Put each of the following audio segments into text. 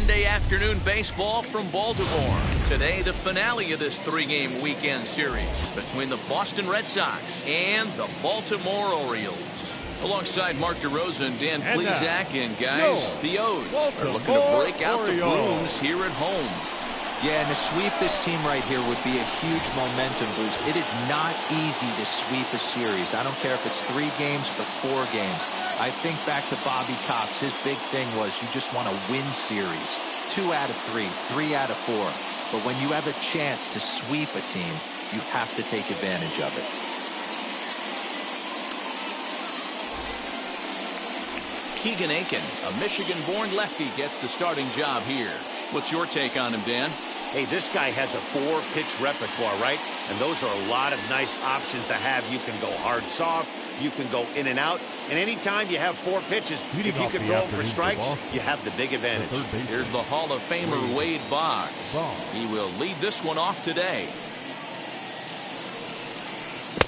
Sunday afternoon baseball from Baltimore. Today, the finale of this three-game weekend series between the Boston Red Sox and the Baltimore Orioles. Alongside Mark DeRosa and Dan Plesac, and guys, the O's are looking to break out the brooms here at home. Yeah, and to sweep this team right here would be a huge momentum boost. It is not easy to sweep a series. I don't care if it's 3 games or 4 games. I think back to Bobby Cox. His big thing was you just want to win series. 2 out of 3, 3 out of 4. But when you have a chance to sweep a team, you have to take advantage of it. Keegan Aiken, a Michigan-born lefty, gets the starting job here. What's your take on him, Dan? Hey, this guy has a 4-pitch repertoire, right? And those are a lot of nice options to have. You can go hard soft, you can go in and out, and anytime you have 4 pitches, if you can throw them for strikes, you have the big advantage. Here's the Hall of Famer Wade Boggs. He will lead this one off today.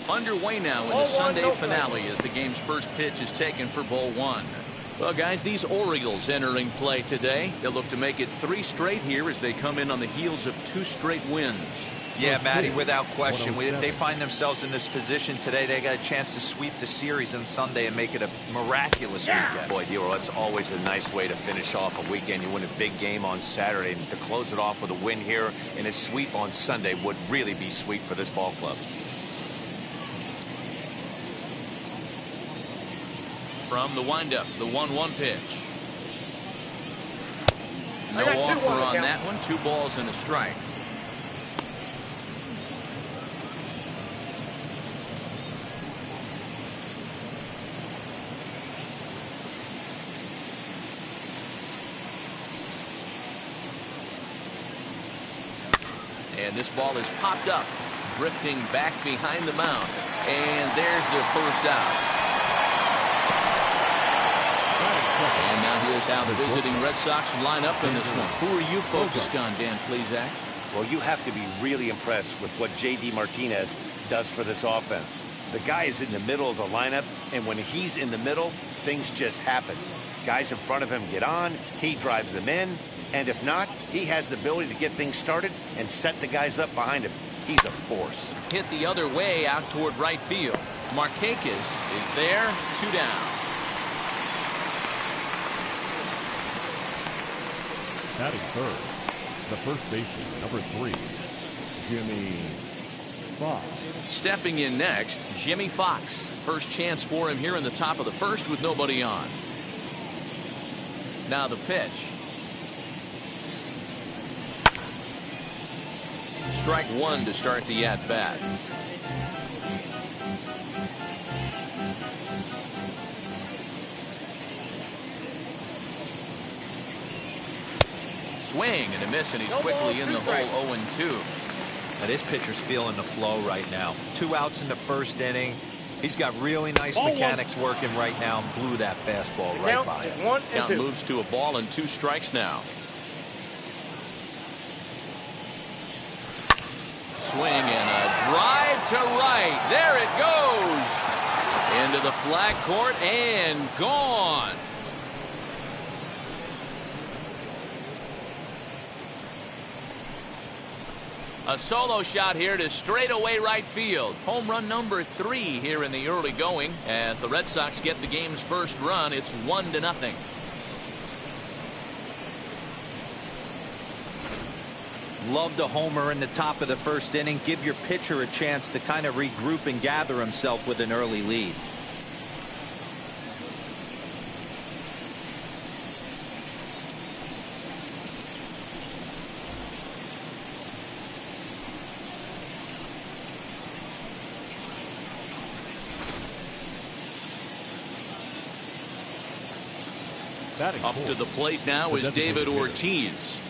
Underway now in the Sunday finale as the game's first pitch is taken for ball 1. Well, guys, these Orioles entering play today. They'll look to make it 3 straight here as they come in on the heels of 2 straight wins. Yeah, Matty, without question. They find themselves in this position today. They got a chance to sweep the series on Sunday and make it a miraculous weekend. Boy, Dero, that's always a nice way to finish off a weekend. You win a big game on Saturday, and to close it off with a win here and a sweep on Sunday would really be sweet for this ball club. From the windup, the 1-1 pitch. No offer on that one. 2 balls and a strike. And this ball is popped up, drifting back behind the mound. And there's the first out. And now here's how the visiting Red Sox line up in this one. Who are you focused on, Dan Plesac? Well, you have to be really impressed with what J.D. Martinez does for this offense. The guy is in the middle of the lineup, and when he's in the middle, things just happen. Guys in front of him get on, he drives them in, and if not, he has the ability to get things started and set the guys up behind him. He's a force. Hit the other way out toward right field. Markakis is there, 2 down. Batting third, the first baseman, number 3, Jimmy Fox. Stepping in next, Jimmy Fox. First chance for him here in the top of the first with nobody on. Now the pitch. Strike 1 to start the at-bat. Swing and a miss, and he's quickly in the hole. 0-2. Now, this pitcher's feeling the flow right now. 2 outs in the first inning. He's got really nice mechanics working right now and blew that fastball right by him. Count moves to a ball and 2 strikes now. Swing and a drive to right. There it goes. Into the flag court and gone. A solo shot here to straightaway right field. Home run number 3 here in the early going. As the Red Sox get the game's first run, it's 1-0. Love the homer in the top of the first inning. Give your pitcher a chance to kind of regroup and gather himself with an early lead. Up to the plate now is David Ortiz.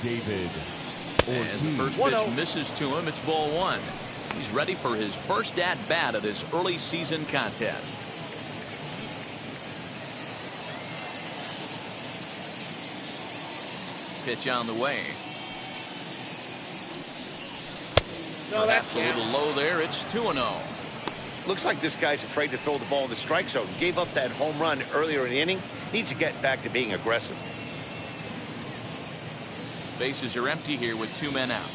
As the first pitch misses to him, it's ball 1. He's ready for his first at-bat of this early season contest. Pitch on the way. Perhaps a little low there. It's 2-0. Looks like this guy's afraid to throw the ball in the strike zone. Gave up that home run earlier in the inning. Needs to get back to being aggressive. Bases are empty here with 2 men out.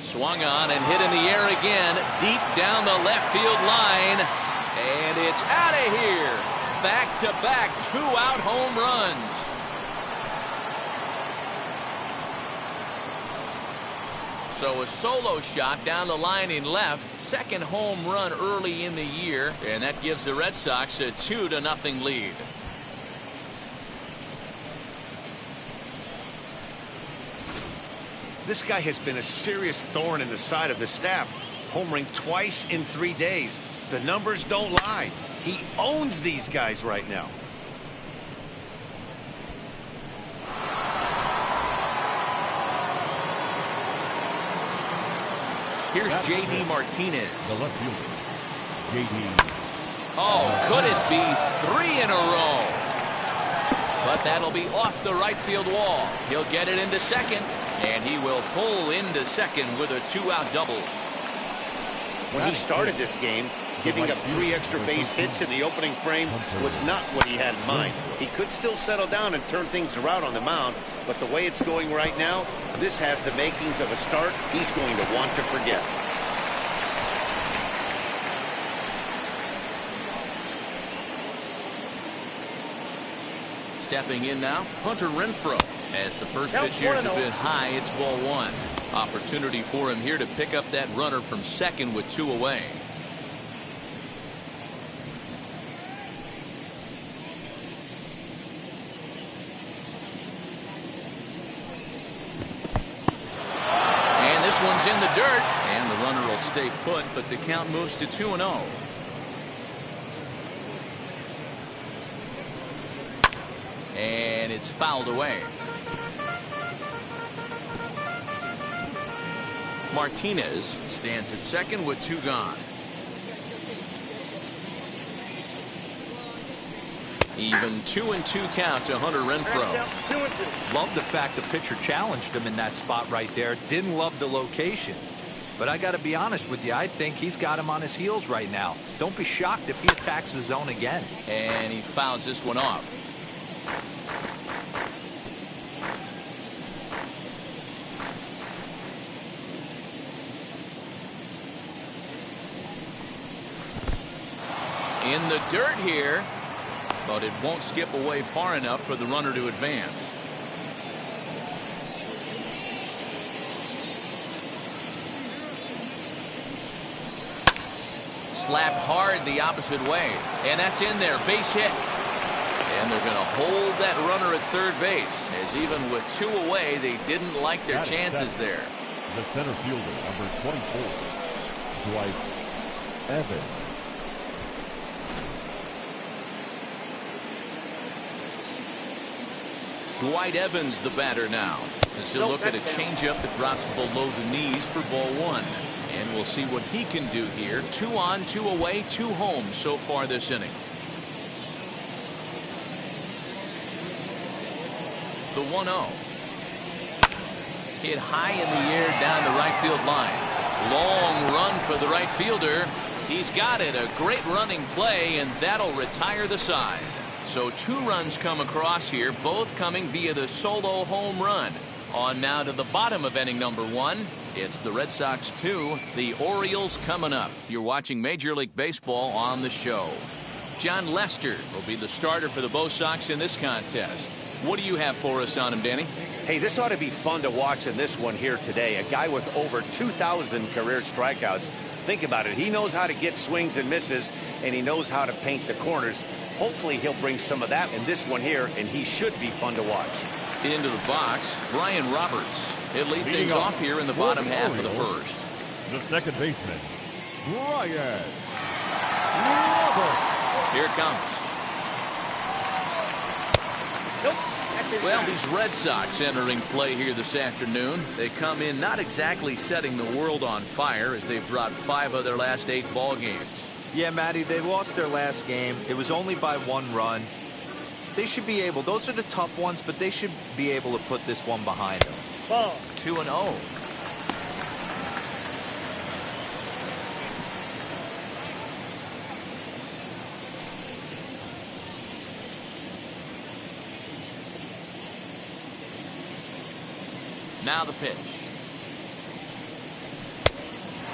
Swung on and hit in the air again, deep down the left field line. And it's out of here. Back-to-back 2-out home runs. So a solo shot down the line in left. Second home run early in the year. And that gives the Red Sox a 2-0 lead. This guy has been a serious thorn in the side of the staff, homering twice in 3 days. The numbers don't lie. He owns these guys right now. Here's J.D. Martinez. The left fielder, J.D. Oh, could it be 3 in a row? But that'll be off the right field wall. He'll get it into second. And he will pull into second with a 2-out double. When he started this game, giving up 3 extra base hits in the opening frame was not what he had in mind. He could still settle down and turn things around on the mound, but the way it's going right now, this has the makings of a start he's going to want to forget. Stepping in now, Hunter Renfroe. As the first pitch here's a bit high, it's ball 1. Opportunity for him here to pick up that runner from second with 2 away. And this one's in the dirt. And the runner will stay put, but the count moves to 2-0. And it's fouled away. Martinez stands at second with 2 gone. Even 2-2 count to Hunter Renfroe. Love the fact the pitcher challenged him in that spot right there. Didn't love the location. But I got to be honest with you, I think he's got him on his heels right now. Don't be shocked if he attacks the zone again. And he fouls this one off. In the dirt here, but it won't skip away far enough for the runner to advance. Slapped hard the opposite way, and that's in there, base hit. And they're going to hold that runner at third base, as even with 2 away, they didn't like their chances there. The center fielder, number 24, Dwight Evans. Dwight Evans, the batter now, as he'll look at a changeup that drops below the knees for ball 1. And we'll see what he can do here. 2 on, 2 away, 2 home so far this inning. The 1-0. Hit high in the air down the right field line. Long run for the right fielder. He's got it. A great running play, and that'll retire the side. So 2 runs come across here, both coming via the solo home run. On now to the bottom of inning number 1. It's the Red Sox 2, the Orioles coming up. You're watching Major League Baseball on the show. John Lester will be the starter for the Bo Sox in this contest. What do you have for us on him, Danny? Hey, this ought to be fun to watch in this one here today. A guy with over 2,000 career strikeouts. Think about it. He knows how to get swings and misses, and he knows how to paint the corners. Hopefully he'll bring some of that in this one here, and he should be fun to watch. Into the box, Brian Roberts. He'll lead things off here in the bottom half of the first. The second baseman, Brian Roberts. Here it comes. Well, these Red Sox entering play here this afternoon. They come in not exactly setting the world on fire, as they've dropped 5 of their last 8 ball games. Yeah, Matty, they lost their last game. It was only by 1 run. They should be able, those are the tough ones, but they should be able to put this one behind them. 2-0. Now the pitch.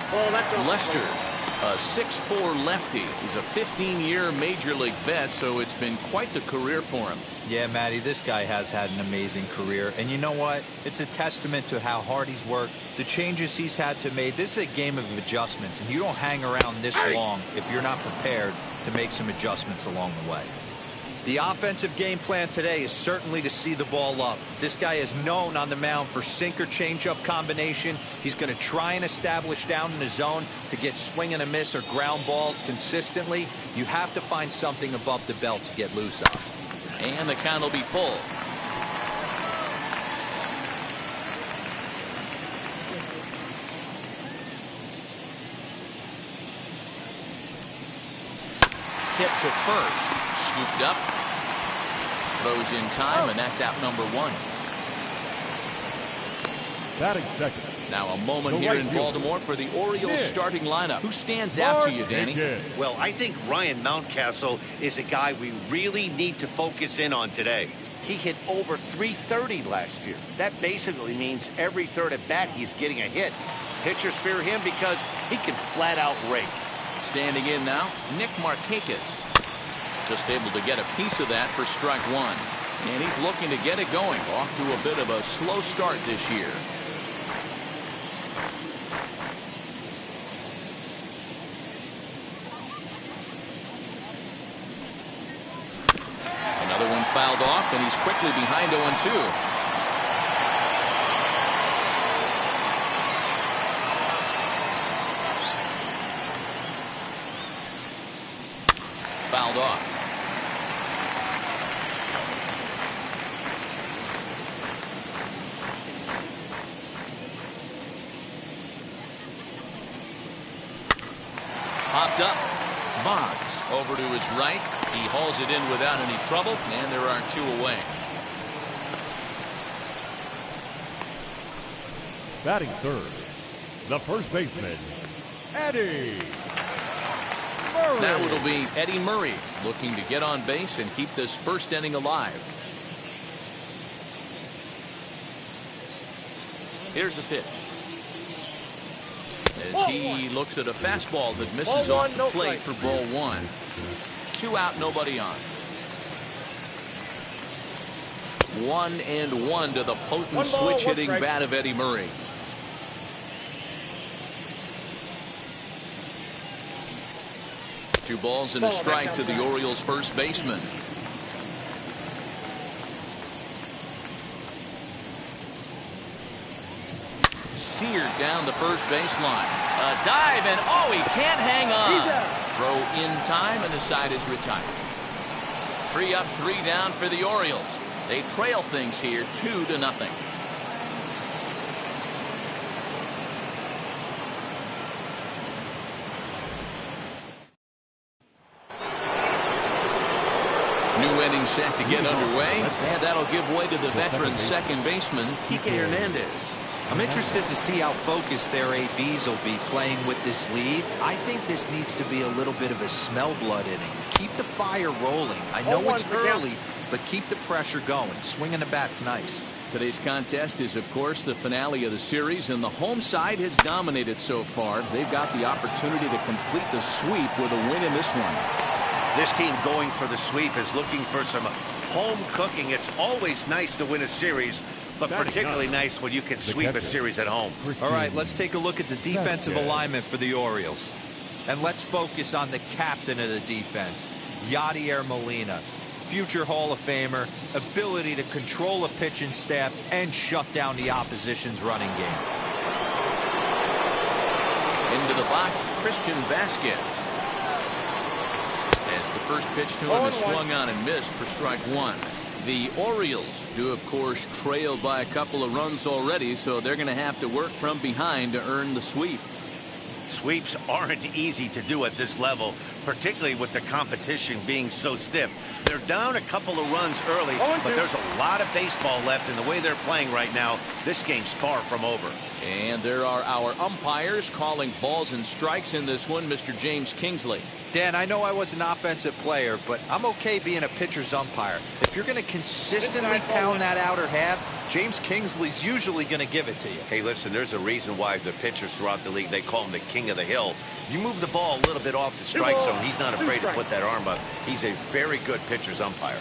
Oh, that's Lester, a 6'4" lefty. He's a 15-year major league vet, so it's been quite the career for him. Yeah, Matty, this guy has had an amazing career. And you know what? It's a testament to how hard he's worked, the changes he's had to make. This is a game of adjustments, and you don't hang around this long if you're not prepared to make some adjustments along the way. The offensive game plan today is certainly to see the ball up. This guy is known on the mound for sinker changeup combination. He's going to try and establish down in the zone to get swing and a miss or ground balls consistently. You have to find something above the belt to get loose on. And the count will be full. Hit to first. Scooped up. Throws in time, and that's out number one. Batting second. Now a moment here in Baltimore for the Orioles starting lineup. Who stands out to you, Danny? Well, I think Ryan Mountcastle is a guy we really need to focus in on today. He hit over 330 last year. That basically means every third at bat he's getting a hit. Pitchers fear him because he can flat out rake. Standing in now, Nick Markakis. Just able to get a piece of that for strike one. And he's looking to get it going. Off to a bit of a slow start this year. Another one fouled off, and he's quickly behind 0-2. Fouled off. Popped up. Boggs over to his right. He hauls it in without any trouble, and there are two away. Batting third, the first baseman, Eddie Murray. Now it'll be Eddie Murray looking to get on base and keep this first inning alive. Here's the pitch. As he looks at a fastball that misses off the plate for ball one. 2 out, nobody on. 1-1 to the potent switch hitting bat of Eddie Murray. Two balls and a strike to the Orioles first baseman. Seared down the first baseline. A dive, and oh, he can't hang on. Throw in time, and the side is retired. 3 up, 3 down for the Orioles. They trail things here 2-0. New inning set to get underway, and that'll give way to the veteran second baseman, Kike Hernandez. I'm interested to see how focused their ABs will be playing with this lead. I think this needs to be a little bit of a smell blood inning. Keep the fire rolling. I know it's early, but keep the pressure going. Swinging the bat's nice. Today's contest is, of course, the finale of the series, and the home side has dominated so far. They've got the opportunity to complete the sweep with a win in this one. This team going for the sweep is looking for some home cooking. It's always nice to win a series, but particularly nice when you can sweep a series at home. All right, let's take a look at the defensive alignment for the Orioles. And let's focus on the captain of the defense, Yadier Molina. Future Hall of Famer, ability to control a pitching staff and shut down the opposition's running game. Into the box, Christian Vasquez. As the first pitch to him is swung on and missed for strike one. The Orioles do, of course, trail by a couple of runs already, so they're going to have to work from behind to earn the sweep. Sweeps aren't easy to do at this level, particularly with the competition being so stiff. They're down a couple of runs early, but there's a lot of baseball left in the way they're playing right now. This game's far from over. And there are our umpires calling balls and strikes in this one, Mr. James Kingsley. Dan, I know I was an offensive player, but I'm okay being a pitcher's umpire. If you're going to consistently pound that outer half, James Kingsley's usually going to give it to you. Hey, listen, there's a reason why the pitchers throughout the league, they call him the king of the hill. You move the ball a little bit off the strike zone, he's not afraid to put that arm up. He's a very good pitcher's umpire.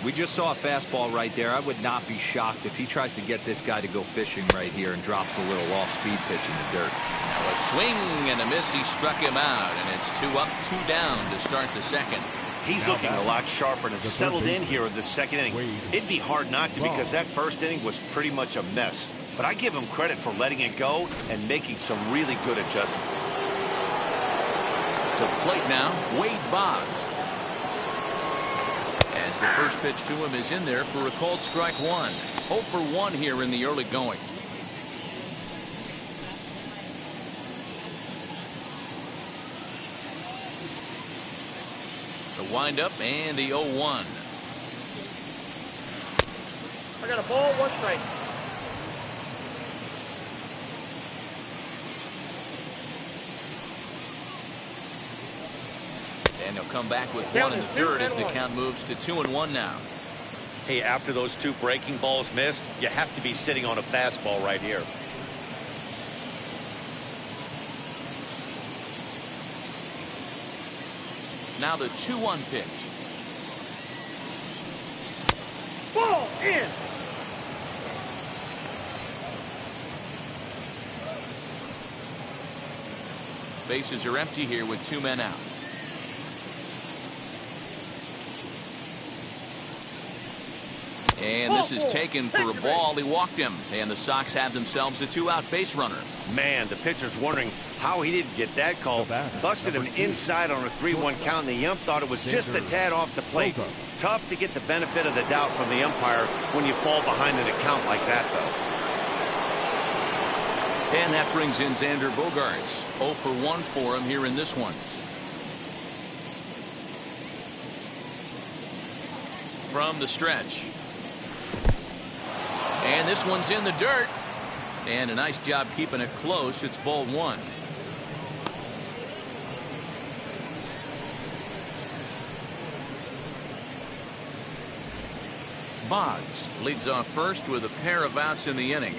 We just saw a fastball right there. I would not be shocked if he tries to get this guy to go fishing right here and drops a little off-speed pitch in the dirt. Now a swing and a miss. He struck him out, and it's 2 up, 2 down to start the second. He's looking a lot sharper and has settled in here in the second inning. It'd be hard not to because that first inning was pretty much a mess. But I give him credit for letting it go and making some really good adjustments. To the plate now, Wade Boggs. As the first pitch to him is in there for a called strike 1. 0 for 1 here in the early going. The windup and the 0-1. I got a ball, 1 strike. And he'll come back with 1 in the dirt as the count moves to 2-1 now. Hey, after those 2 breaking balls missed, you have to be sitting on a fastball right here. Now the 2-1 pitch. Ball in. Bases are empty here with 2 men out. And this is taken for a ball. He walked him, and the Sox have themselves a 2-out base runner. Man, the pitcher's wondering how he didn't get that call. Busted him inside on a 3-1 count, and the ump thought it was just a tad off the plate. Tough to get the benefit of the doubt from the umpire when you fall behind in a count like that, though. And that brings in Xander Bogaerts. 0 for 1 for him here in this one. From the stretch. And this one's in the dirt. And a nice job keeping it close. It's ball 1. Boggs leads off first with a pair of outs in the inning.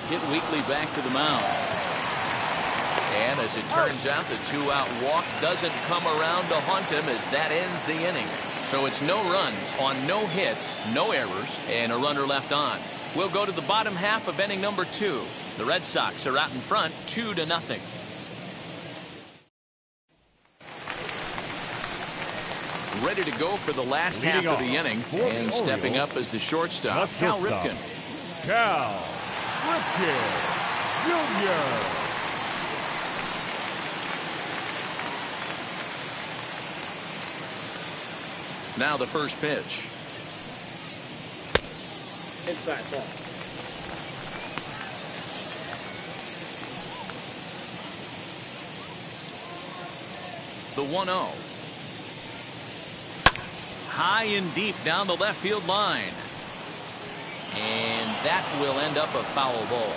Hit weakly back to the mound. And as it turns out, the 2-out walk doesn't come around to haunt him as that ends the inning. So it's no runs on no hits, no errors, and a runner left on. We'll go to the bottom half of inning number 2. The Red Sox are out in front 2-0. Ready to go for the last half of the inning, and stepping up as the shortstop, Cal Ripken. Cal Ripken Jr. Now the first pitch. Inside ball. The 1-0. High and deep down the left field line. And that will end up a foul ball.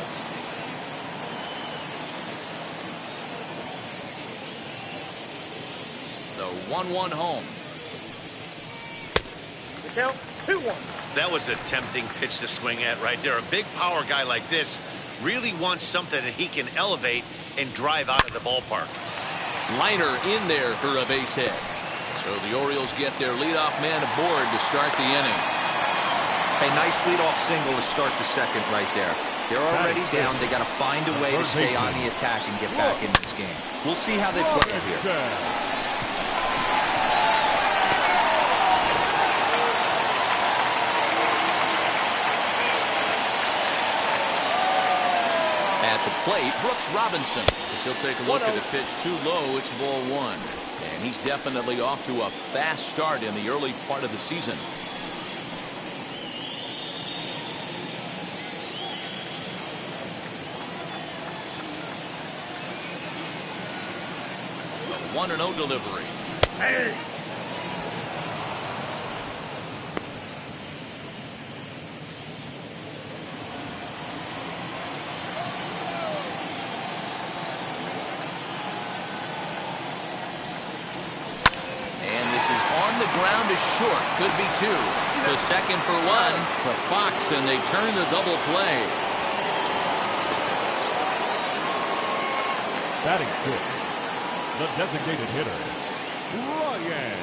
The 1-1 home. The count, 2-1. That was a tempting pitch to swing at right there. A big power guy like this really wants something that he can elevate and drive out of the ballpark. Liner in there for a base hit. So the Orioles get their leadoff man aboard to start the inning. Hey, nice leadoff single to start the second right there. They're already down. They got to find a way to stay on the attack and get back in this game. We'll see how they play it here. At the plate, Brooks Robinson. As he'll take a look at the pitch too low. It's ball 1. And he's definitely off to a fast start in the early part of the season. The 1-0 delivery. Hey. on the ground is short. Could be two. To second for one. To Fox, and they turn the double play. Batting sixth, the designated hitter, Ryan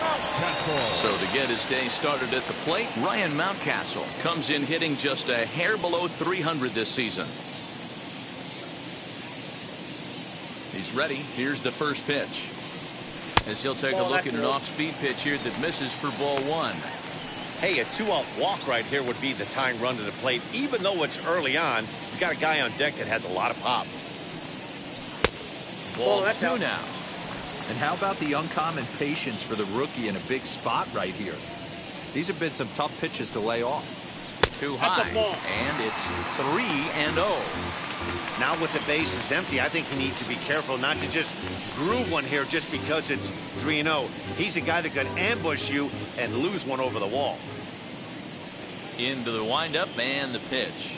Mountcastle. So to get his day started at the plate, Ryan Mountcastle comes in hitting just a hair below 300 this season. He's ready. Here's the first pitch. As he'll take a look at an off-speed pitch here that misses for ball one. Hey, a 2-out walk right here would be the tying run to the plate. Even though it's early on, you got a guy on deck that has a lot of pop. Ball two now. And how about the uncommon patience for the rookie in a big spot right here? These have been some tough pitches to lay off. Too high, and it's 3-0. Now with the bases empty, I think he needs to be careful not to just groove one here just because it's 3-0. He's a guy that could ambush you and lose one over the wall. Into the windup and the pitch.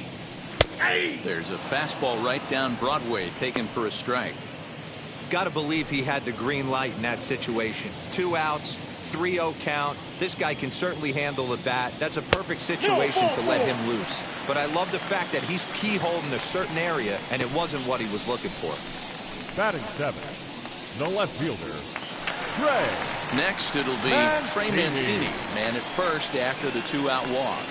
There's a fastball right down Broadway, taken for a strike. Got to believe he had the green light in that situation. 2 outs, 3-0 count. This guy can certainly handle the bat. That's a perfect situation to let him loose. But I love the fact that he's keyholed in a certain area, and it wasn't what he was looking for. Batting seventh, the left fielder, Trey. Next, it'll be Trey Mancini, man at first after the 2-out walk.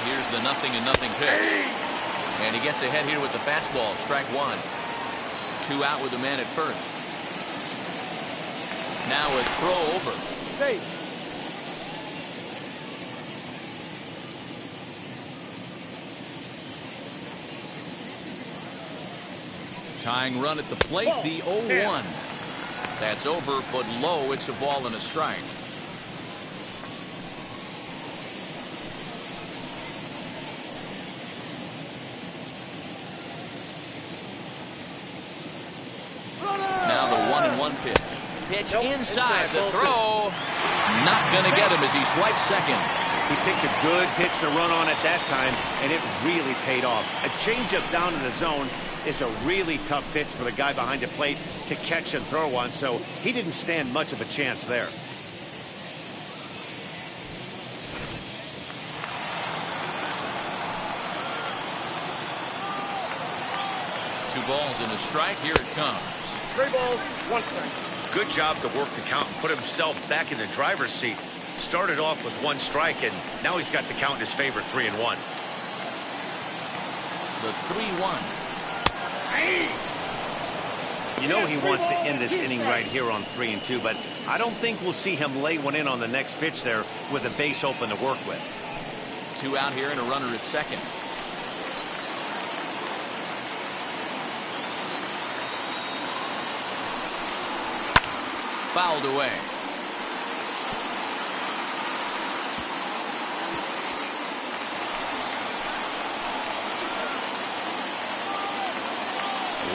Here's the 0-0 pitch. And he gets ahead here with the fastball. Strike one. 2 out with the man at first. Now a throw over. Hey. Tying run at the plate, the 0-1. That's over, but low. It's a ball and a strike. Now the 1-1 pitch. Pitch inside. The throw. Not going to get him as he swipes second. He picked a good pitch to run on at that time, and it really paid off. A changeup down in the zone is a really tough pitch for the guy behind the plate to catch and throw on, so he didn't stand much of a chance there. Two balls and a strike. Here it comes. 3 balls, 1 strike. Good job to work the count and put himself back in the driver's seat. Started off with 1 strike, and now he's got the count in his favor, 3-1. The 3-1. You know he wants to end this inning right here on 3-2, but I don't think we'll see him lay one in on the next pitch there with a base open to work with. 2 out here and a runner at second. Fouled away.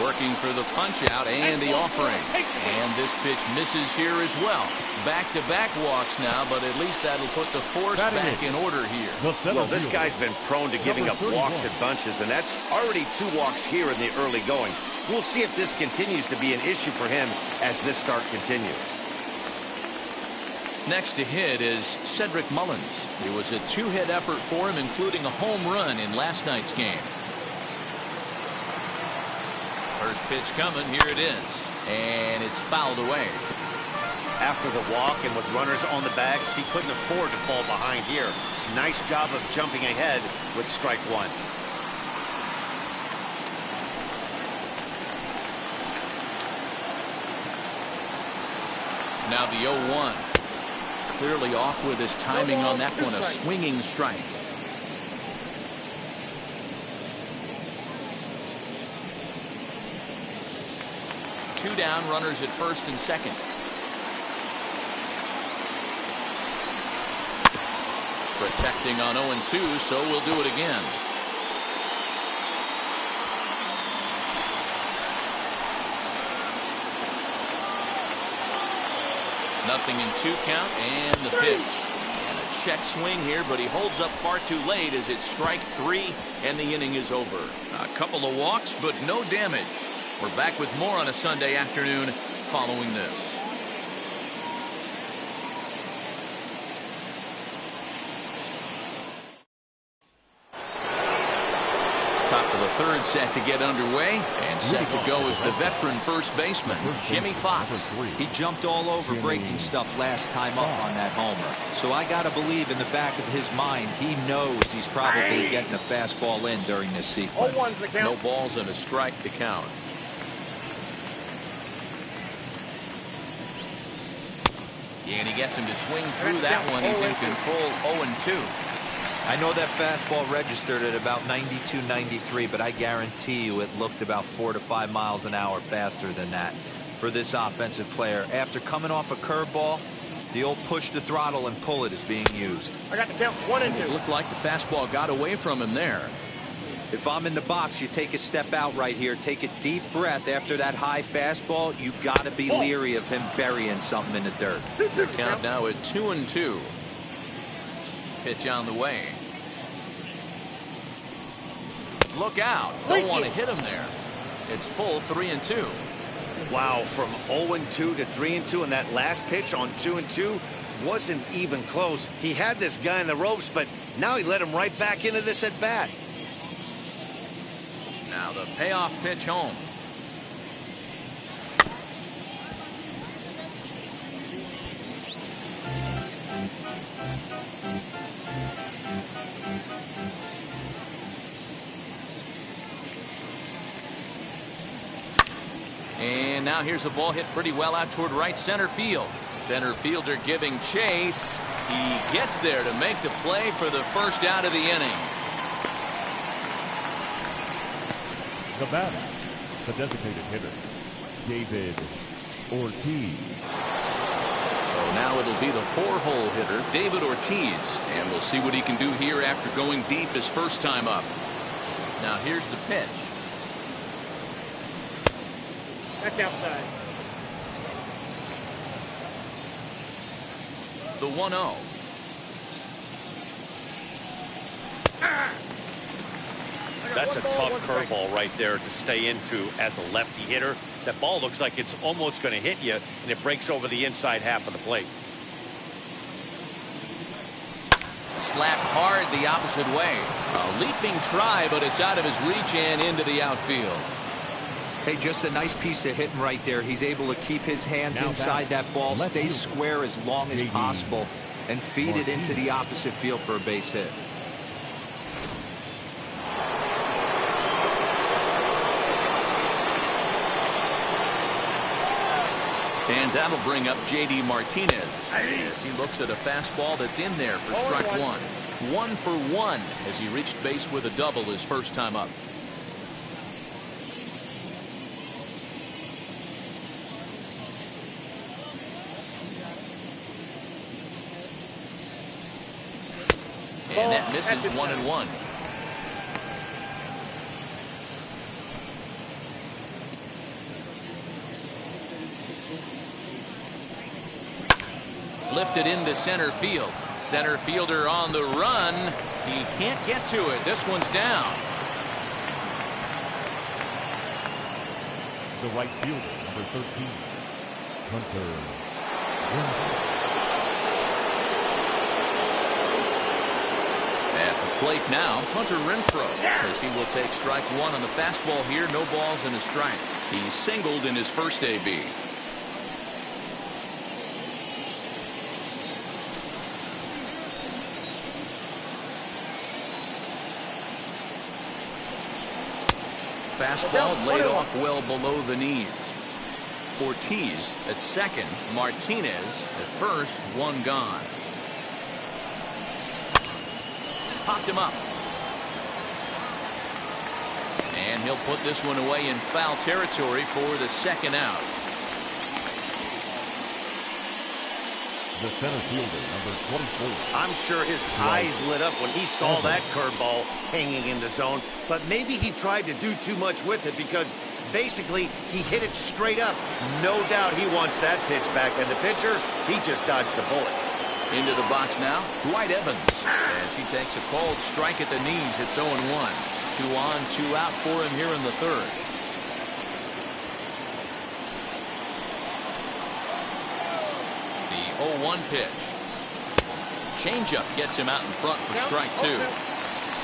Working for the punch out and the offering. And this pitch misses here as well. Back-to-back walks now, but at least that'll put the force back in order here. Well, this guy's been prone to giving up walks at bunches, and that's already 2 walks here in the early going. We'll see if this continues to be an issue for him as this start continues. Next to hit is Cedric Mullins. It was a 2-hit effort for him, including a home run in last night's game. First pitch coming. Here it is. And it's fouled away. After the walk and with runners on the bags, he couldn't afford to fall behind here. Nice job of jumping ahead with strike 1. Now the 0-1. Clearly off with his timing on that one. A swinging strike. Two down, runners at first and second. Protecting on 0-2, so we'll do it again. Nothing in 2 count and the pitch. And a check swing here, but he holds up far too late as it's strike 3 and the inning is over. A couple of walks, but no damage. We're back with more on a Sunday afternoon following this. Top of the 3rd set to get underway, and set to go is the veteran first baseman, Jimmy Fox. He jumped all over breaking stuff last time up on that homer. So I got to believe in the back of his mind, he knows he's probably getting a fastball in during this sequence. No balls and a strike to count. Yeah, and he gets him to swing through that one. He's in control, 0-2. I know that fastball registered at about 92, 93, but I guarantee you it looked about 4 to 5 miles an hour faster than that for this offensive player. After coming off a curveball, the old push the throttle and pull it is being used. I got the count 1 and 2. It looked like the fastball got away from him there. If I'm in the box, you take a step out right here, take a deep breath after that high fastball. You got to be leery of him burying something in the dirt. The count now at 2-2. Pitch on the way. Look out. Don't want to hit him there. It's full 3-2. Wow, from 0-2 to 3-2, and that last pitch on 2-2 wasn't even close. He had this guy in the ropes, but now he let him right back into this at bat. Now the payoff pitch home. And now here's a ball hit pretty well out toward right center field. Center fielder giving chase. He gets there to make the play for the first out of the inning. The batter, the designated hitter, David Ortiz. So now it'll be the 4-hole hitter, David Ortiz. And we'll see what he can do here after going deep his first time up. Now here's the pitch. That's outside. The 1-0. That's a tough curveball right there to stay into as a lefty hitter. That ball looks like it's almost going to hit you, and it breaks over the inside half of the plate. Slapped hard the opposite way. A leaping try, but it's out of his reach and into the outfield. Hey, just a nice piece of hitting right there. He's able to keep his hands inside that ball, stay square as long as possible, and feed it into the opposite field for a base hit. And that'll bring up J.D. Martinez as he looks at a fastball that's in there for strike 1. 1 for 1 as he reached base with a double his first time up. And that misses 1-1. Lifted into center field. Center fielder on the run. He can't get to it. This one's down. The right fielder, number 13, Hunter. At the plate now, Hunter Renfroe, as he will take strike 1 on the fastball here. No balls and a strike. He singled in his first AB. Fastball laid off well below the knees. Ortiz at second. Martinez at first. One gone. Popped him up. And he'll put this one away in foul territory for the second out. the center fielder, number 24. I'm sure his eyes lit up when he saw that curveball hanging in the zone, but maybe he tried to do too much with it because basically he hit it straight up. No doubt he wants that pitch back, and the pitcher, he just dodged a bullet. Into the box now, Dwight Evans, as he takes a cold strike at the knees. It's 0-1. 2 on, 2 out for him here in the third. The 0-1 pitch. Changeup gets him out in front for strike 2.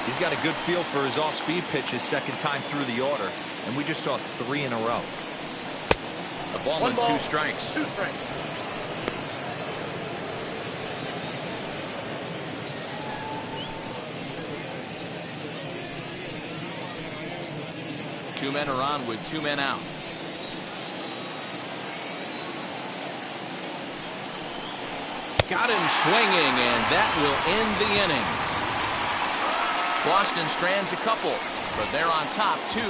He's got a good feel for his off-speed pitches second time through the order, and we just saw 3 in a row. A ball and 2 strikes. 2 strikes. Two men are on with 2 men out. Got him swinging, and that will end the inning. Boston strands a couple, but they're on top 2-0.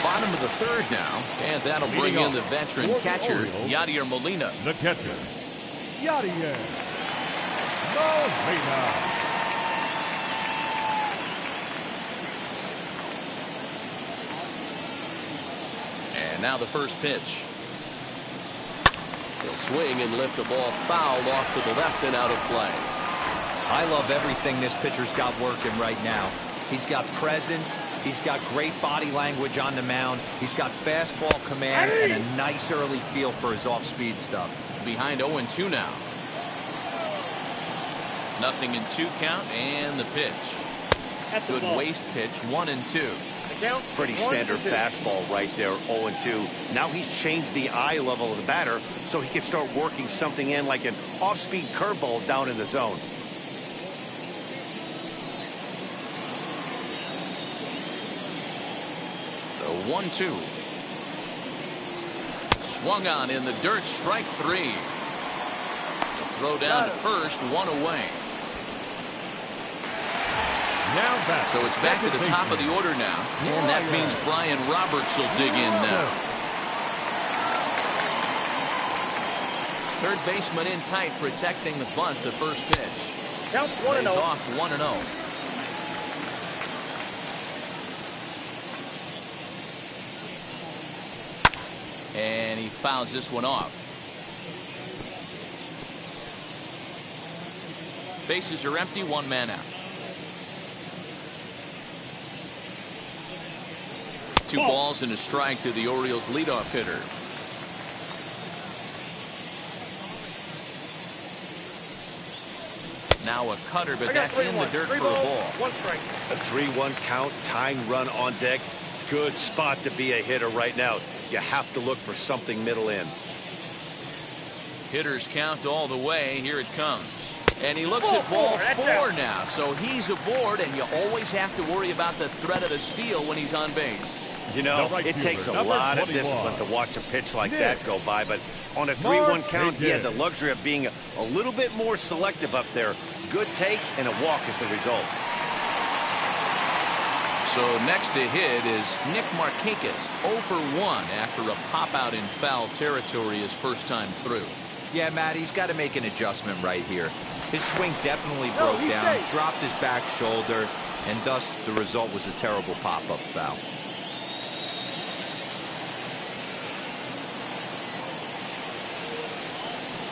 Bottom of the third now, and that'll bring in the veteran catcher, Yadier Molina. The catcher, Yadier Molina. And now the first pitch. He'll swing and lift a ball foul off to the left and out of play. I love everything this pitcher's got working right now. He's got presence. He's got great body language on the mound. He's got fastball command and a nice early feel for his off-speed stuff. Behind 0-2 now. 0-2 count, and the pitch. Good waist pitch, 1-2. Pretty standard fastball right there, 0-2. Now he's changed the eye level of the batter so he can start working something in like an off-speed curveball down in the zone. The 1-2. Swung on in the dirt, strike 3. The throw down to first, 1 away. Now back. So it's back to the top of the order now, and that means Brian Roberts will dig in now. Third baseman in tight, protecting the bunt. The first pitch. Count Plays off 1-0. And he fouls this one off. Bases are empty, 1 man out. 2 balls and a strike to the Orioles leadoff hitter. Now a cutter, but that's in the dirt for a ball. 1 strike. A 3-1 count, tying run on deck. Good spot to be a hitter right now. You have to look for something middle in. Hitters count all the way. Here it comes. And he looks at ball 4 now. So he's aboard, and you always have to worry about the threat of a steal when he's on base. You know, it takes a lot of discipline to watch a pitch like that go by, but on a 3-1 count, he had the luxury of being a little bit more selective up there. Good take, and a walk is the result. So next to hit is Nick Markakis, 0 for 1 after a pop-out in foul territory his first time through. Yeah, Matt, he's got to make an adjustment right here. His swing definitely broke down, dropped his back shoulder, and thus the result was a terrible pop-up foul.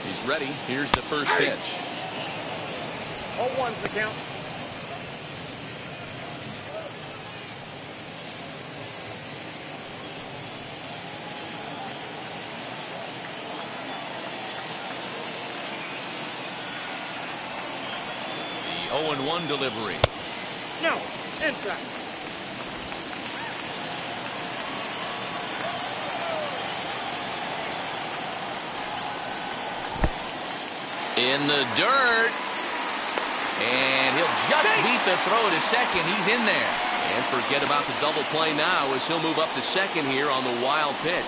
He's ready. Here's the first pitch. 0-1's the count. The 0-1 delivery. No, inside. In the dirt. And he'll just beat the throw to second. He's in there. And forget about the double play now as he'll move up to second here on the wild pitch.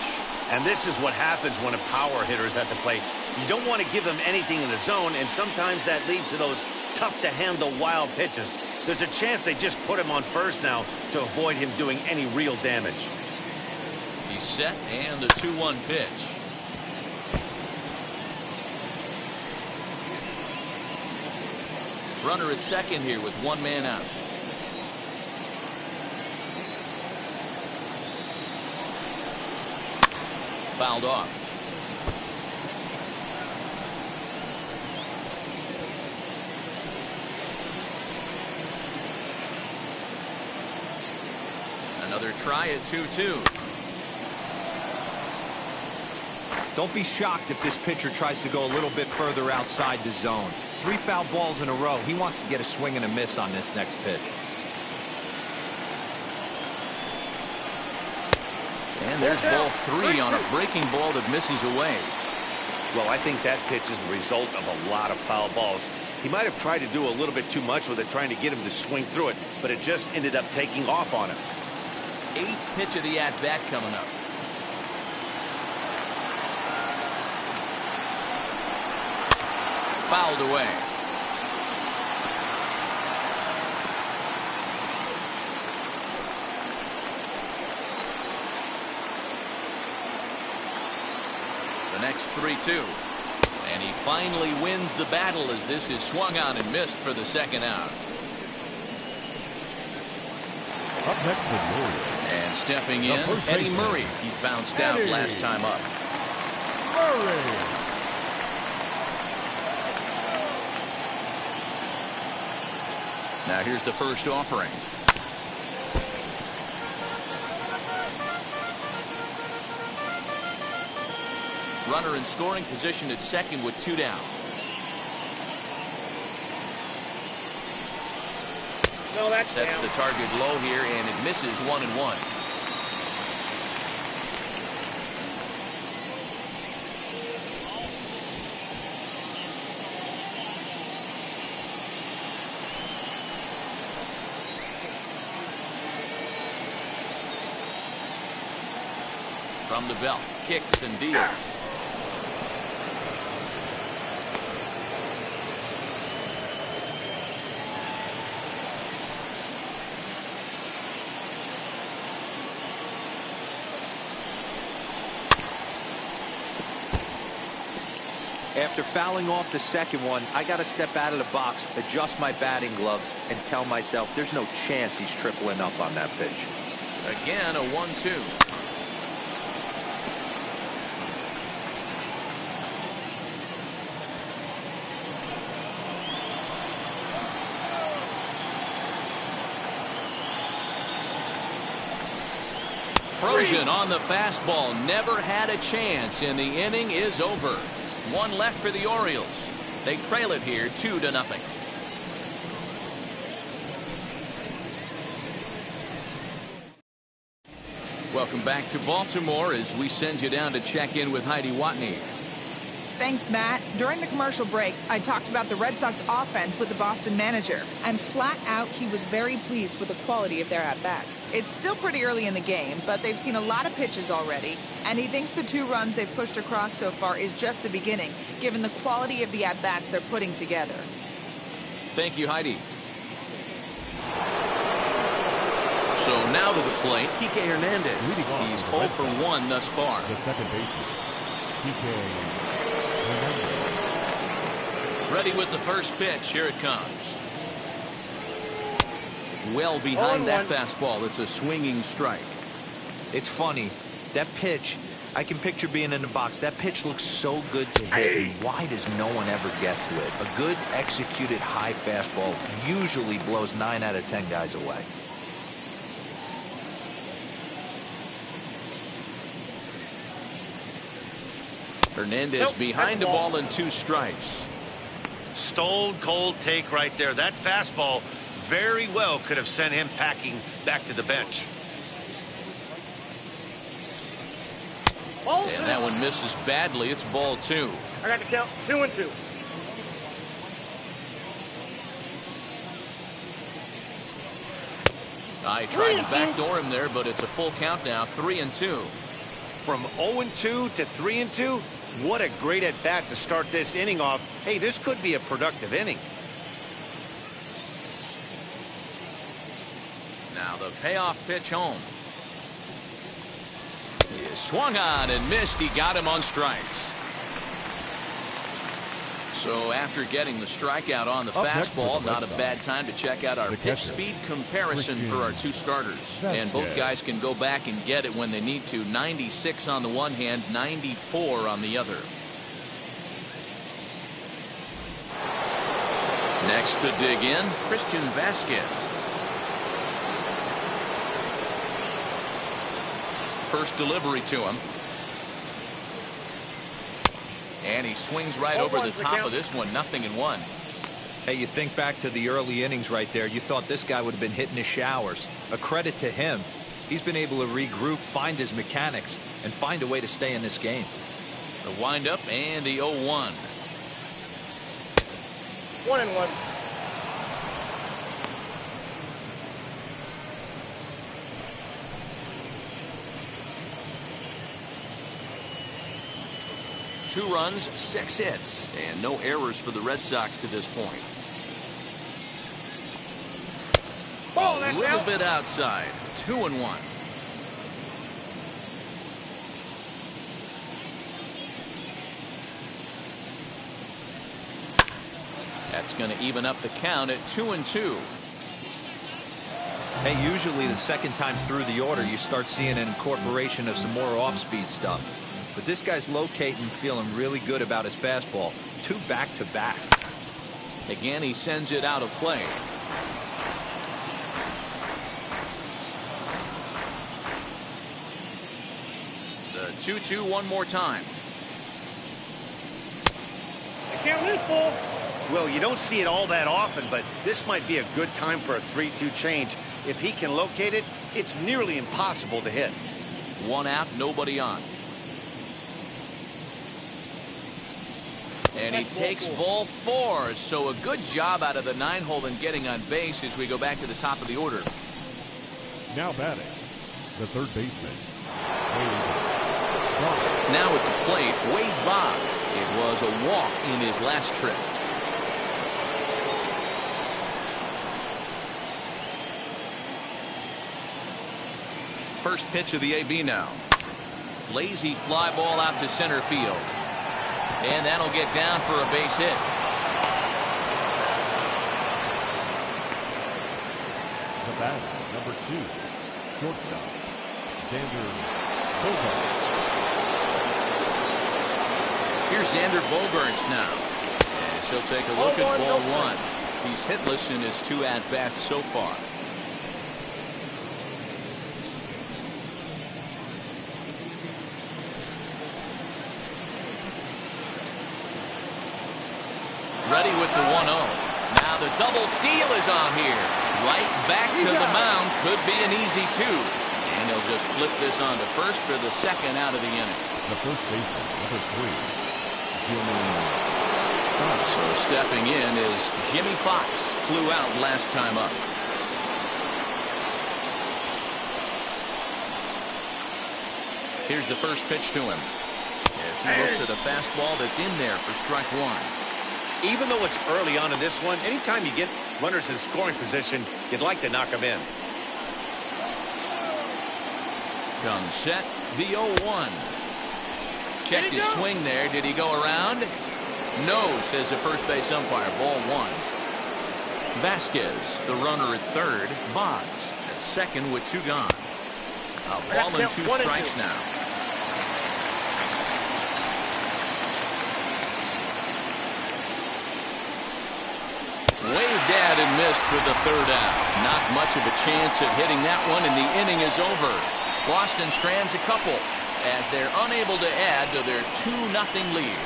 And this is what happens when a power hitter is at the plate. You don't want to give them anything in the zone, and sometimes that leads to those tough-to-handle wild pitches. There's a chance they just put him on first now to avoid him doing any real damage. He's set, and the 2-1 pitch. Runner at second here with one man out. Fouled off. Another try at 2-2. Don't be shocked if this pitcher tries to go a little bit further outside the zone. 3 foul balls in a row. He wants to get a swing and a miss on this next pitch. And there's ball 3 on a breaking ball that misses away. Well, I think that pitch is the result of a lot of foul balls. He might have tried to do a little bit too much with it, trying to get him to swing through it, but it just ended up taking off on him. 8th pitch of the at-bat coming up. Fouled away. The next 3-2. And he finally wins the battle as this is swung on and missed for the second out. Up next is Murray. And stepping in, Eddie Murray. He bounced out last time up. Murray. Now here's the first offering. Runner in scoring position at second with 2 down. No, that's Sets down. the target low here, and it misses 1-1. From the belt, kicks and deals. After fouling off the second one, I got to step out of the box, adjust my batting gloves, and tell myself there's no chance he's tripling up on that pitch. Again, a 1-2. Frozen on the fastball, never had a chance, and the inning is over. 1 left for the Orioles. They trail it here 2-0. Welcome back to Baltimore as we send you down to check in with Heidi Watney. Thanks, Matt. During the commercial break, I talked about the Red Sox offense with the Boston manager. And flat out, he was very pleased with the quality of their at-bats. It's still pretty early in the game, but they've seen a lot of pitches already. And he thinks the 2 runs they've pushed across so far is just the beginning, given the quality of the at-bats they're putting together. Thank you, Heidi. So now to the plate, Kike Hernandez. He's 0 for 1 thus far. The second baseman, Kike Hernandez. Ready with the first pitch. Here it comes. Well behind that fastball. It's a swinging strike. It's funny. That pitch, I can picture being in the box. That pitch looks so good to hit. Why does no one ever get to it? A good executed high fastball usually blows 9 out of 10 guys away. Hernandez behind the ball and 2 strikes. Stone cold take right there. That fastball very well could have sent him packing back to the bench. And that one misses badly. It's ball 2. I got the count 2-2. I tried to backdoor him there, but it's a full count now. 3-2. from 0-2 to 3-2. What a great at-bat to start this inning off. Hey, this could be a productive inning. Now the payoff pitch home. He is swung on and missed. He got him on strikes. So after getting the strikeout on the fastball, not a bad time to check out our pitch speed comparison for our two starters. And both guys can go back and get it when they need to. 96 on the one hand, 94 on the other. Next to dig in, Christian Vasquez. First delivery to him. And he swings right over the top of this one. 0-1. Hey, you think back to the early innings right there. You thought this guy would have been hitting his showers. A credit to him. He's been able to regroup, find his mechanics, and find a way to stay in this game. The windup and the 0-1. 1-1. Two runs, 6 hits, and no errors for the Red Sox to this point. Ball, A little bit outside. 2-1. That's going to even up the count at 2-2. Hey, usually the second time through the order, you start seeing an incorporation of some more off-speed stuff. But this guy's locating, feeling really good about his fastball. 2 back-to-back. Again, he sends it out of play. The 2-2 one more time. The count is full. Well, you don't see it all that often, but this might be a good time for a 3-2 change. If he can locate it, it's nearly impossible to hit. 1 out, nobody on. And he takes ball 4. So a good job out of the 9-hole in getting on base as we go back to the top of the order. Now batting, the third baseman. Now at the plate, Wade Boggs. It was a walk in his last trip. First pitch of the AB now. Lazy fly ball out to center field. And that'll get down for a base hit. The batter, number 2, shortstop, Xander Bogaerts. Here's Xander Bogaerts now. As he'll take a look at ball 1. He's hitless in his 2 at-bats so far. Ready with the 1-0. Now the double steal is on here. Right back to the mound. Could be an easy 2. And he'll just flip this on to first for the second out of the inning. The first baseman, number 3, Jimmy. So stepping in is Jimmy Fox. Flew out last time up. Here's the first pitch to him. As he looks at a fastball that's in there for strike 1. Even though it's early on in this one, anytime you get runners in scoring position, you'd like to knock them in. Comes set, the 0-1. Checked his swing there. Did he go around? No, says the first base umpire. Ball 1. Vasquez, the runner at third. Boggs at second with 2 gone. A ball and 2 strikes now. Waved at and missed for the 3rd out. Not much of a chance of hitting that one, and the inning is over. Boston strands a couple as they're unable to add to their 2-0 lead.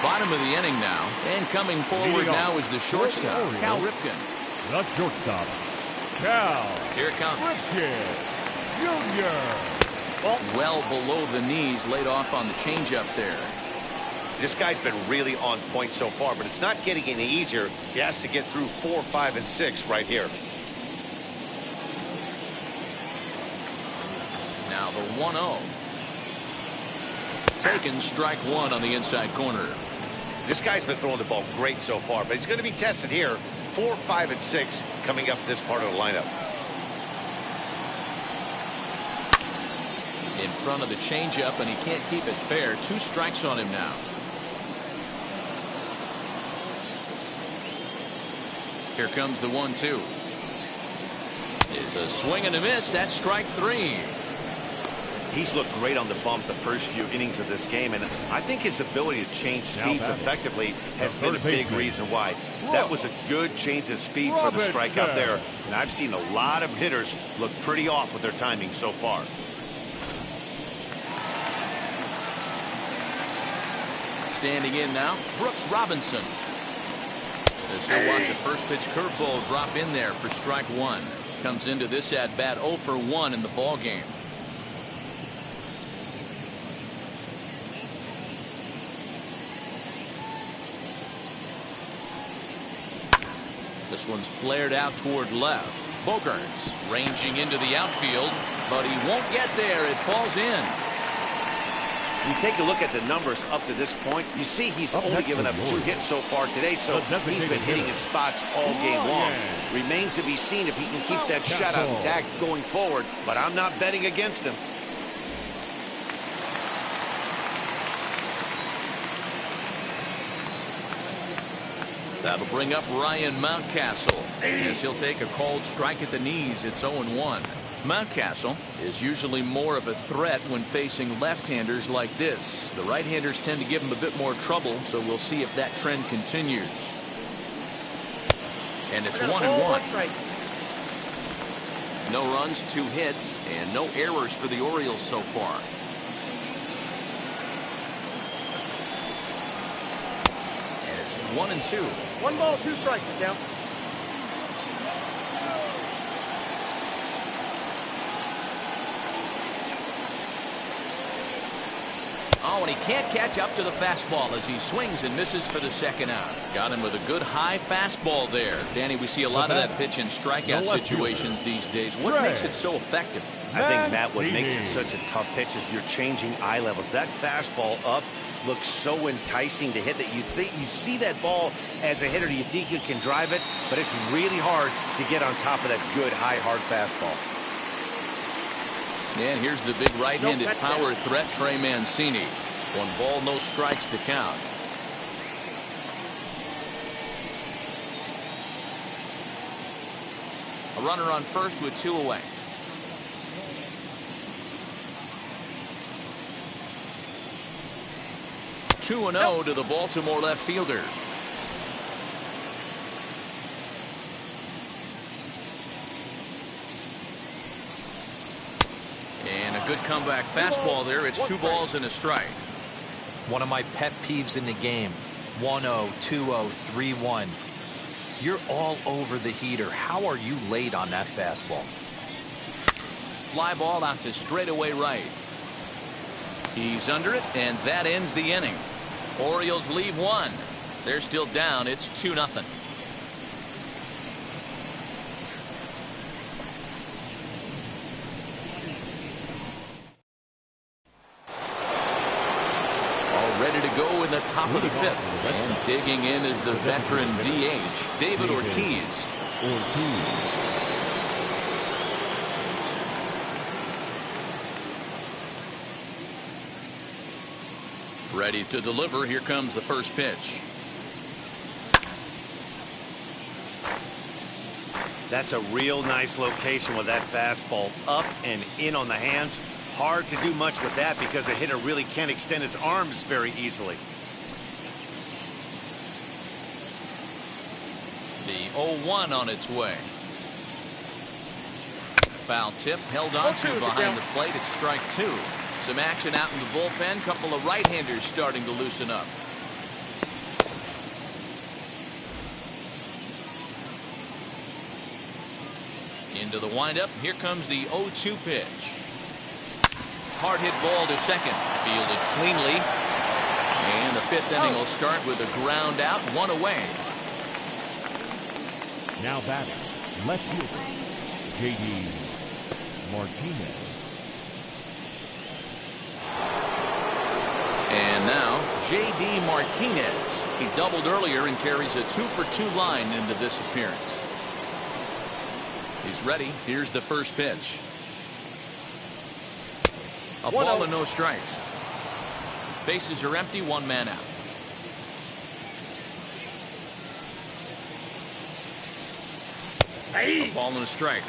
Bottom of the inning now, and coming forward now is the shortstop, Cal Ripken. The shortstop, Cal. Here it comes. Ripken Jr. Well below the knees, laid off on the changeup there. This guy's been really on point so far, but it's not getting any easier. He has to get through 4, 5, and 6 right here. Now the 1-0. Taken strike one on the inside corner. This guy's been throwing the ball great so far, but he's going to be tested here. 4, 5, and 6 coming up this part of the lineup. In front of the changeup, and he can't keep it fair. 2 strikes on him now. Here comes the 1-2. Is a swing and a miss. That's strike 3. He's looked great on the bump the first few innings of this game, and I think his ability to change speeds effectively has been a big reason why. That was a good change of speed for the strikeout there, and I've seen a lot of hitters look pretty off with their timing so far. Standing in now, Brooks Robinson. As he'll watch a first pitch curveball drop in there for strike 1. Comes into this at bat 0 for 1 in the ball game. This one's flared out toward left. Bogaerts ranging into the outfield, but he won't get there. It falls in. You take a look at the numbers up to this point, you see he's only given up 2 hits so far today, so he's been hitting his spots all game long. Remains to be seen if he can keep that shutout intact going forward, but I'm not betting against him. That'll bring up Ryan Mountcastle as he'll take a called strike at the knees. It's 0-1. Mountcastle is usually more of a threat when facing left-handers like this. The right-handers tend to give him a bit more trouble, so we'll see if that trend continues. And it's 1-1. No runs, 2 hits, and no errors for the Orioles so far. And it's 1-2. 1 ball, 2 strikes. Down. Oh, and he can't catch up to the fastball as he swings and misses for the second out. Got him with a good high fastball there. Danny, we see a lot of that pitch in strikeout situations these days. What makes it so effective? I think, Matt, what makes it such a tough pitch is you're changing eye levels. That fastball up looks so enticing to hit that you see that ball as a hitter, you think you can drive it, but it's really hard to get on top of that good high hard fastball. And here's the big right-handed power threat, Trey Mancini. 1 ball, no strikes to count. A runner on first with 2 away. Two 2-0 to the Baltimore left fielder. And a good comeback fastball there. It's 2 balls and a strike. One of my pet peeves in the game. 1-0, 2-0, 3-1. You're all over the heater. How are you late on that fastball? Fly ball out to straightaway right. He's under it, and that ends the inning. Orioles leave 1. They're still down. It's 2-0. Ready to go in the top of the 5th. And digging in is the veteran DH, David Ortiz. Ready to deliver. Here comes the first pitch. That's a real nice location with that fastball up and in on the hands. Hard to do much with that because a hitter really can't extend his arms very easily. The 0-1 on its way. Foul tip held on to behind the plate. It's strike 2. Some action out in the bullpen. Couple of right-handers starting to loosen up. Into the windup. Here comes the 0-2 pitch. Hard hit ball to second. Fielded cleanly. And the 5th inning will start with a ground out, 1 away. Now batting, left fielder, J.D. Martinez. J.D. Martinez. He doubled earlier and carries a 2-for-2 line into this appearance. He's ready. Here's the first pitch. A ball and no strikes. Bases are empty, one man out. Hey. A ball and a strike.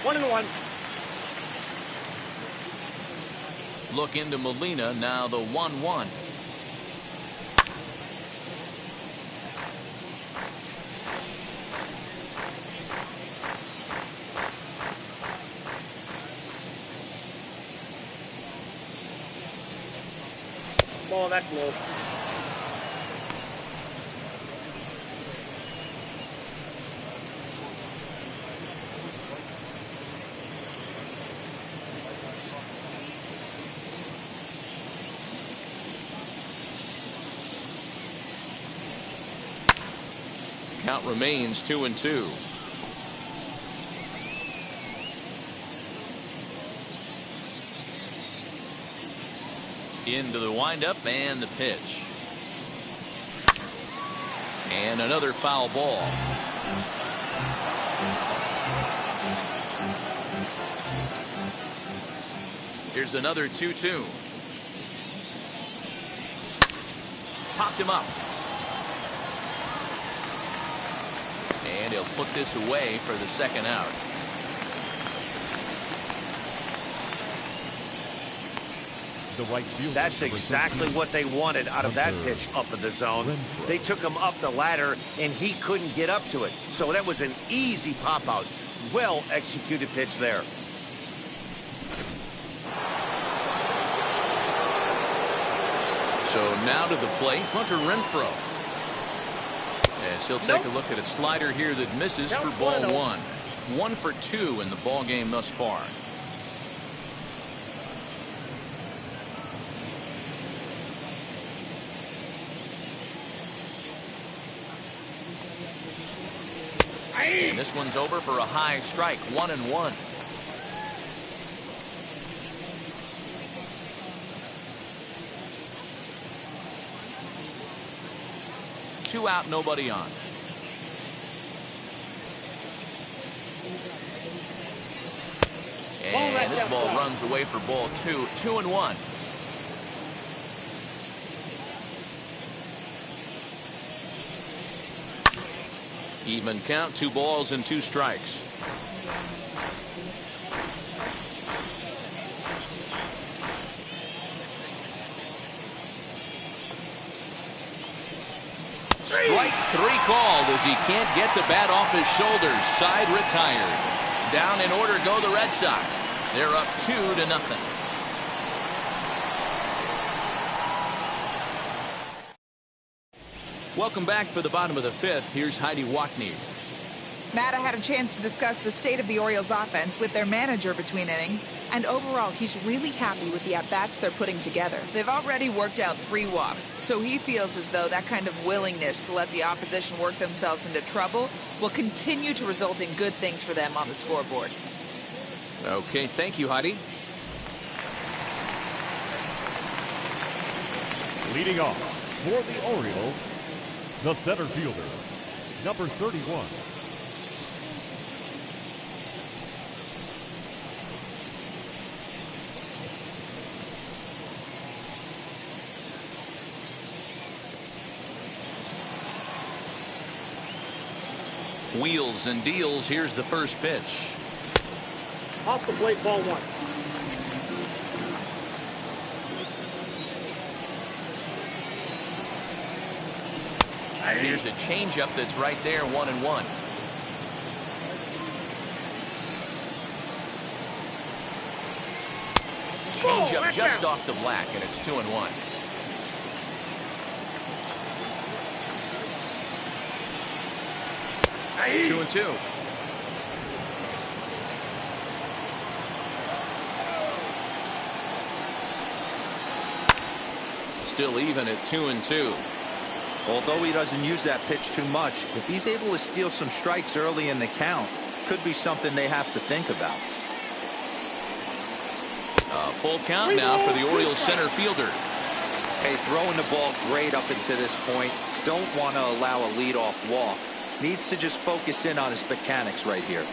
1-1. Look into Molina, now the 1-1. Ball, that's low. Count remains 2-2. Into the windup and the pitch. And another foul ball. Here's another 2-2. Popped him up. And he'll put this away for the second out. The right fielder. That's exactly what they wanted out of that pitch up in the zone. They took him up the ladder, and he couldn't get up to it. So that was an easy pop-out. Well-executed pitch there. So now to the plate, Hunter Renfroe. As he'll take a look at a slider here that misses for ball one. 1 for 2 in the ball game thus far. And this one's over for a high strike, 1-1. Two out, nobody on. And this ball runs away for ball 2. 2-1. Even count, 2 balls and 2 strikes. Strike 3 called as he can't get the bat off his shoulders. Side retired. Down in order go the Red Sox. They're up 2-0. Welcome back for the bottom of the 5th. Here's Heidi Wackney. Matt, I had a chance to discuss the state of the Orioles offense with their manager between innings, and overall he's really happy with the at-bats they're putting together. They've already worked out 3 walks, so he feels as though that kind of willingness to let the opposition work themselves into trouble will continue to result in good things for them on the scoreboard. Okay, thank you, Heidi. Leading off for the Orioles, the center fielder, number 31. Wheels and deals. Here's the first pitch. Off the plate, ball 1. Here's a changeup that's right there, 1-1. Changeup just off the black, and it's 2-1. Hey. 2-2. Still even at 2-2. Although he doesn't use that pitch too much, if he's able to steal some strikes early in the count, could be something they have to think about. A full count now for the Orioles center fielder. Hey, throwing the ball great up into this point. Don't want to allow a leadoff walk. Needs to just focus in on his mechanics right here.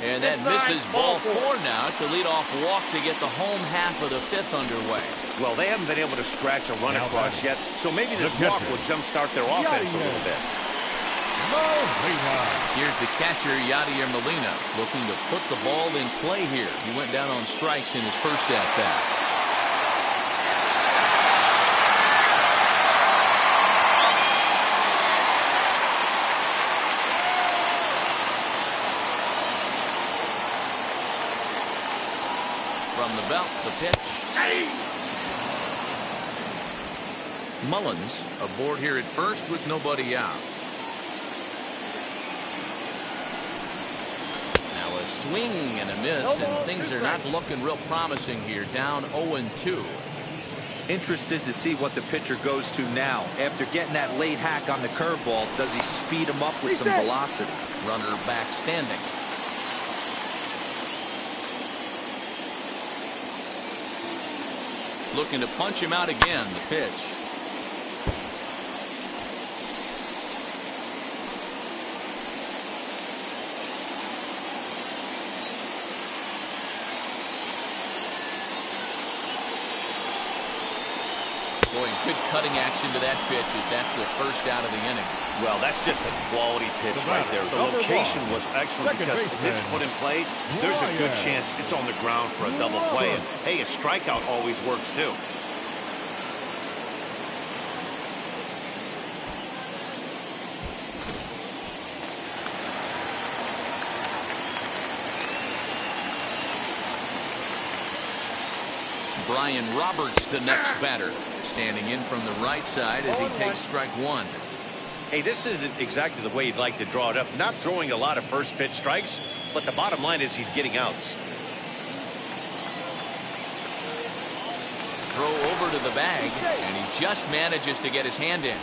And that misses ball 4 now. It's a leadoff walk to get the home half of the 5th underway. Well, they haven't been able to scratch a run across yet, so maybe this walk will jumpstart their offense a little bit. Here's the catcher, Yadier Molina, looking to put the ball in play here. He went down on strikes in his first at-bat. From the belt, the pitch. Mullins aboard here at first with nobody out. Now a swing and a miss, and things are not looking real promising here. Down 0-2. Interested to see what the pitcher goes to now. After getting that late hack on the curveball, does he speed him up with some velocity? Runner back standing. Looking to punch him out again. The pitch. Boy, good cutting action to that pitch as that's the first out of the inning. Well, that's just a quality pitch right there. The location was excellent because if it's put in play, there's a good chance it's on the ground for a double play. And hey, a strikeout always works too. Brian Roberts, the next batter, standing in from the right side as he takes strike 1. Hey, this isn't exactly the way you'd like to draw it up. Not throwing a lot of first pitch strikes, but the bottom line is he's getting outs. Throw over to the bag, and he just manages to get his hand in.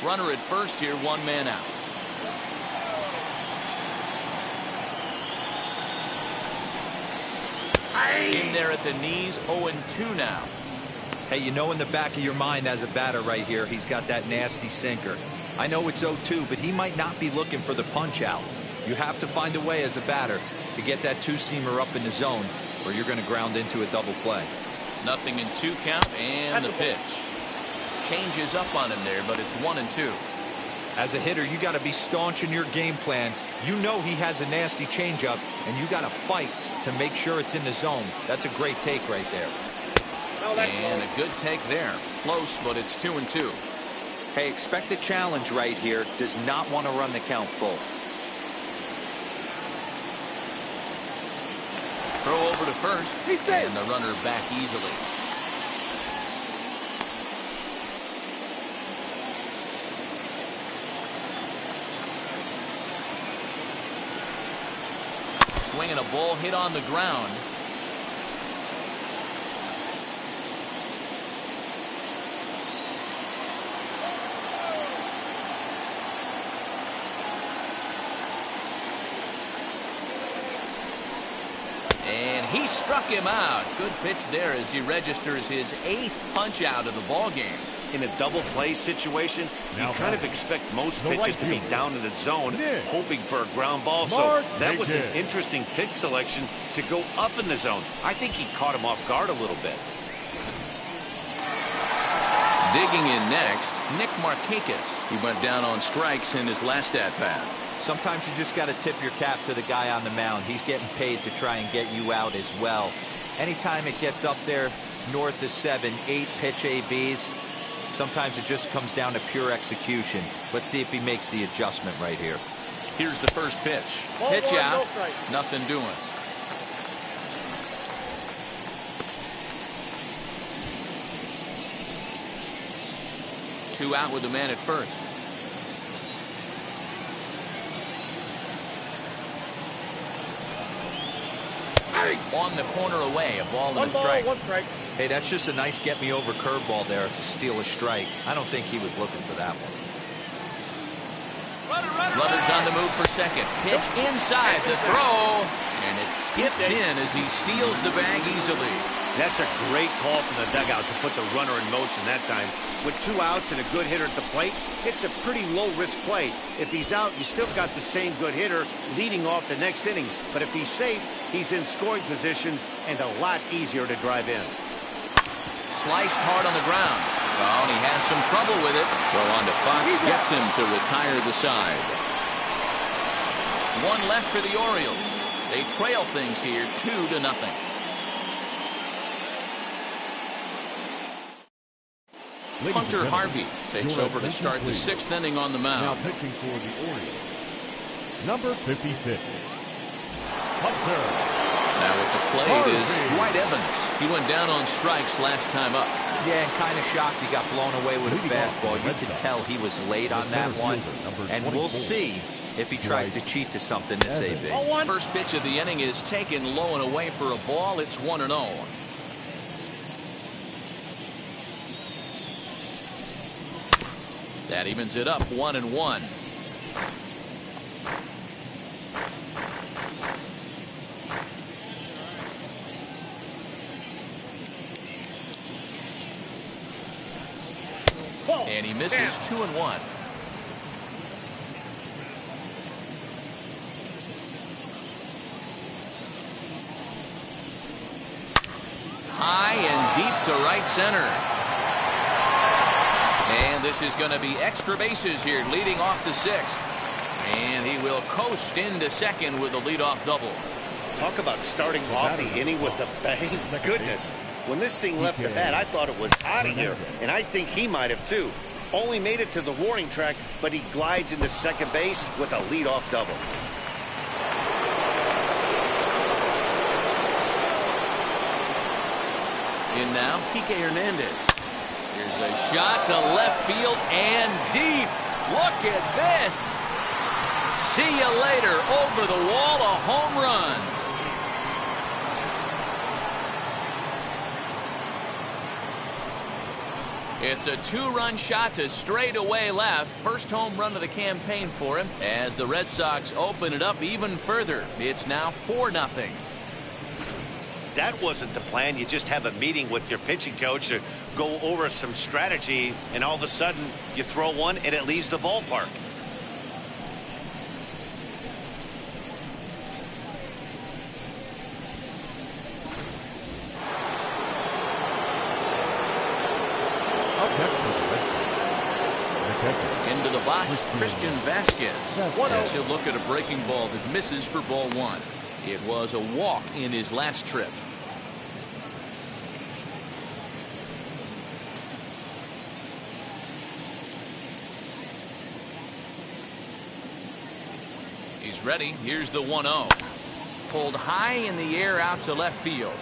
Runner at first here, 1 man out. In there at the knees, 0-2 now. Hey, you know in the back of your mind as a batter right here, he's got that nasty sinker. I know it's 0-2, but he might not be looking for the punch out. You have to find a way as a batter to get that two-seamer up in the zone, or you're going to ground into a double play. 0-2 count, and the pitch. Changes up on him there, but it's 1-2. As a hitter, you got to be staunch in your game plan. You know he has a nasty changeup, and you got to fight to make sure it's in the zone. That's a great take right there. And a good take there. Close, but it's 2-2. Hey, expect a challenge right here. Does not want to run the count full. Throw over to first, and the runner back easily. Swinging a ball hit on the ground. And he struck him out. Good pitch there as he registers his 8th punch out of the ball game. In a double play situation, you kind of expect most pitches to be down in the zone, hoping for a ground ball. So that was an interesting pitch selection to go up in the zone. I think he caught him off guard a little bit. Digging in next, Nick Markakis. He went down on strikes in his last at-bat. Sometimes you just got to tip your cap to the guy on the mound. He's getting paid to try and get you out as well. Anytime it gets up there north of 7, 8 pitch ABs, sometimes it just comes down to pure execution. Let's see if he makes the adjustment right here. Here's the first pitch. Pitch out. Nothing doing. Two out with the man at first. On the corner away, a ball and a strike. Hey, that's just a nice get-me-over curveball there. It's a steal a strike. I don't think he was looking for that one. Runners on on the move for second. Pitch inside the throw, and it skips in as he steals the bag easily. That's a great call from the dugout to put the runner in motion that time. With 2 outs and a good hitter at the plate, it's a pretty low-risk play. If he's out, you still got the same good hitter leading off the next inning. But if he's safe, he's in scoring position and a lot easier to drive in. Sliced hard on the ground. Oh, and he has some trouble with it. Throw on to Fox gets him to retire the side. 1 left for the Orioles. They trail things here 2-0. Hunter Harvey takes over to start the 6th inning on the mound. Now pitching for the Orioles, number 56, Hunter. Now at the plate is Dwight Evans. He went down on strikes last time up. Yeah, and kind of shocked he got blown away with a fastball. You could tell he was late on that one. And we'll see if he tries to cheat to something this AB. First pitch of the inning is taken low and away for a ball. It's 1-0. That evens it up 1-1. And he misses 2-1. High and deep to right center. And this is going to be extra bases here leading off the 6th. And he will coast into second with a leadoff double. Talk about starting off the inning with a bang. Goodness. When this thing left the bat, I thought it was out of here. And I think he might have too. Only made it to the warning track, but he glides into second base with a leadoff double. In now, Kike Hernandez. Here's a shot to left field and deep. Look at this. See you later. Over the wall, a home run. It's a 2-run shot to straightaway left. First home run of the campaign for him as the Red Sox open it up even further. It's now 4-0. That wasn't the plan. You just have a meeting with your pitching coach to go over some strategy, and all of a sudden you throw one and it leaves the ballpark. Into the box, Christian Vasquez. As he'll look at a breaking ball that misses for ball 1. It was a walk in his last trip. He's ready. Here's the 1-0. Pulled high in the air out to left field.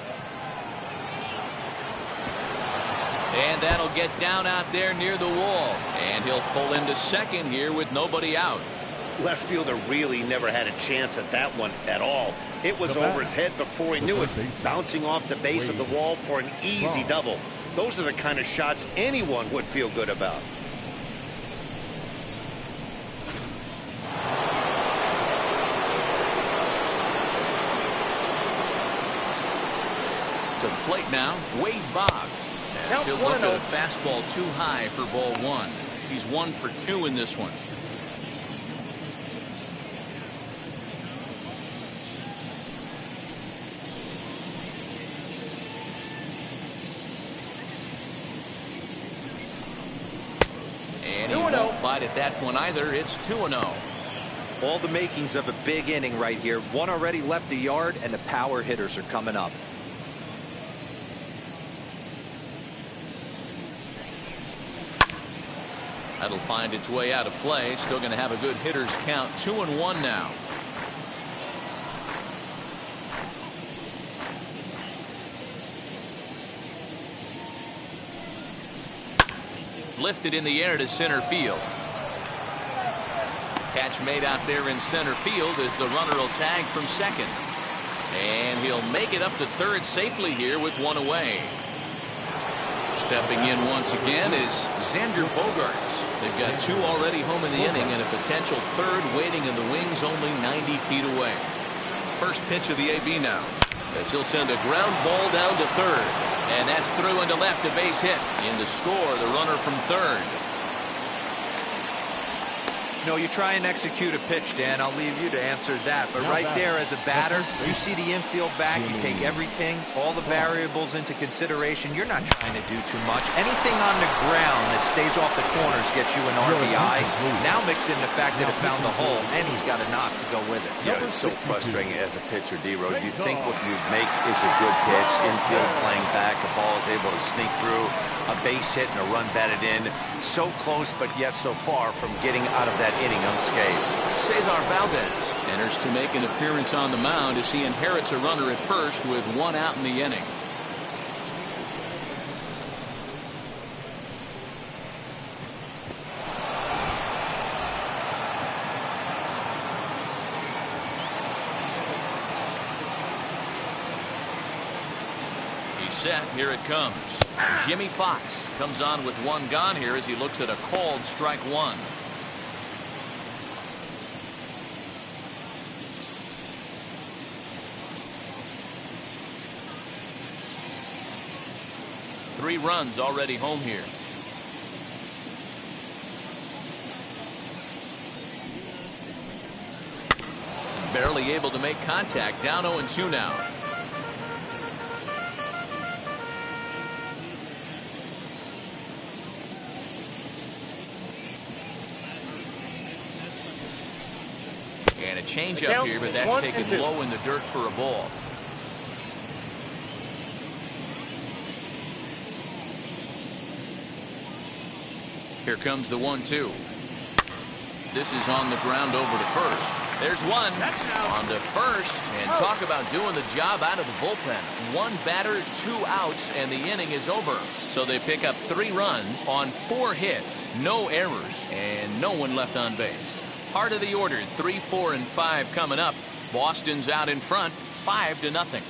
And that'll get down out there near the wall. And he'll pull into second here with nobody out. Left fielder really never had a chance at that one at all. It was over his head before he knew it, bouncing off the base of the wall for an easy double. Those are the kind of shots anyone would feel good about. To the plate now, Wade Boggs. As he'll look at a fastball too high for ball 1. He's 1 for 2 in this one. And he won't bite at that one either. It's 2-0. All the makings of a big inning right here. One already left the yard, and the power hitters are coming up. That'll find its way out of play. Still going to have a good hitter's count. 2-1 now. Lifted in the air to center field. Catch made out there in center field as the runner will tag from second. And he'll make it up to third safely here with one away. Stepping in once again is Xander Bogaerts. They've got 2 already home in the inning and a potential 3rd waiting in the wings only 90 feet away. First pitch of the AB now, as he'll send a ground ball down to 3rd. And that's through into left, a base hit. In to score, the runner from 3rd. No, you try and execute a pitch, Dan. I'll leave you to answer that. But right there as a batter, you see the infield back, you take everything, all the variables into consideration. You're not trying to do too much. Anything on the ground that stays off the corners gets you an RBI. Now mix in the fact that it found the hole, and he's got a knock to go with it. Yeah, it's so frustrating as a pitcher, D-Road. You think what you make is a good pitch, infield playing back, the ball is able to sneak through, a base hit and a run batted in. So close, but yet so far from getting out of that inning unscathed. Cesar Valdez enters to make an appearance on the mound as he inherits a runner at first with 1 out in the inning. He's set. Here it comes. Jimmy Fox comes on with 1 gone here as he looks at a called strike 1. Three runs already home here. Barely able to make contact. Down 0-2 now. And a changeup here, but that's taken low in the dirt for a ball. Here comes the 1-2. This is on the ground over to first. There's one on to first, and talk about doing the job out of the bullpen. 1 batter, 2 outs, and the inning is over. So they pick up 3 runs on 4 hits, no errors, and no one left on base. Heart of the order, 3, 4, and 5 coming up. Boston's out in front, 5-0.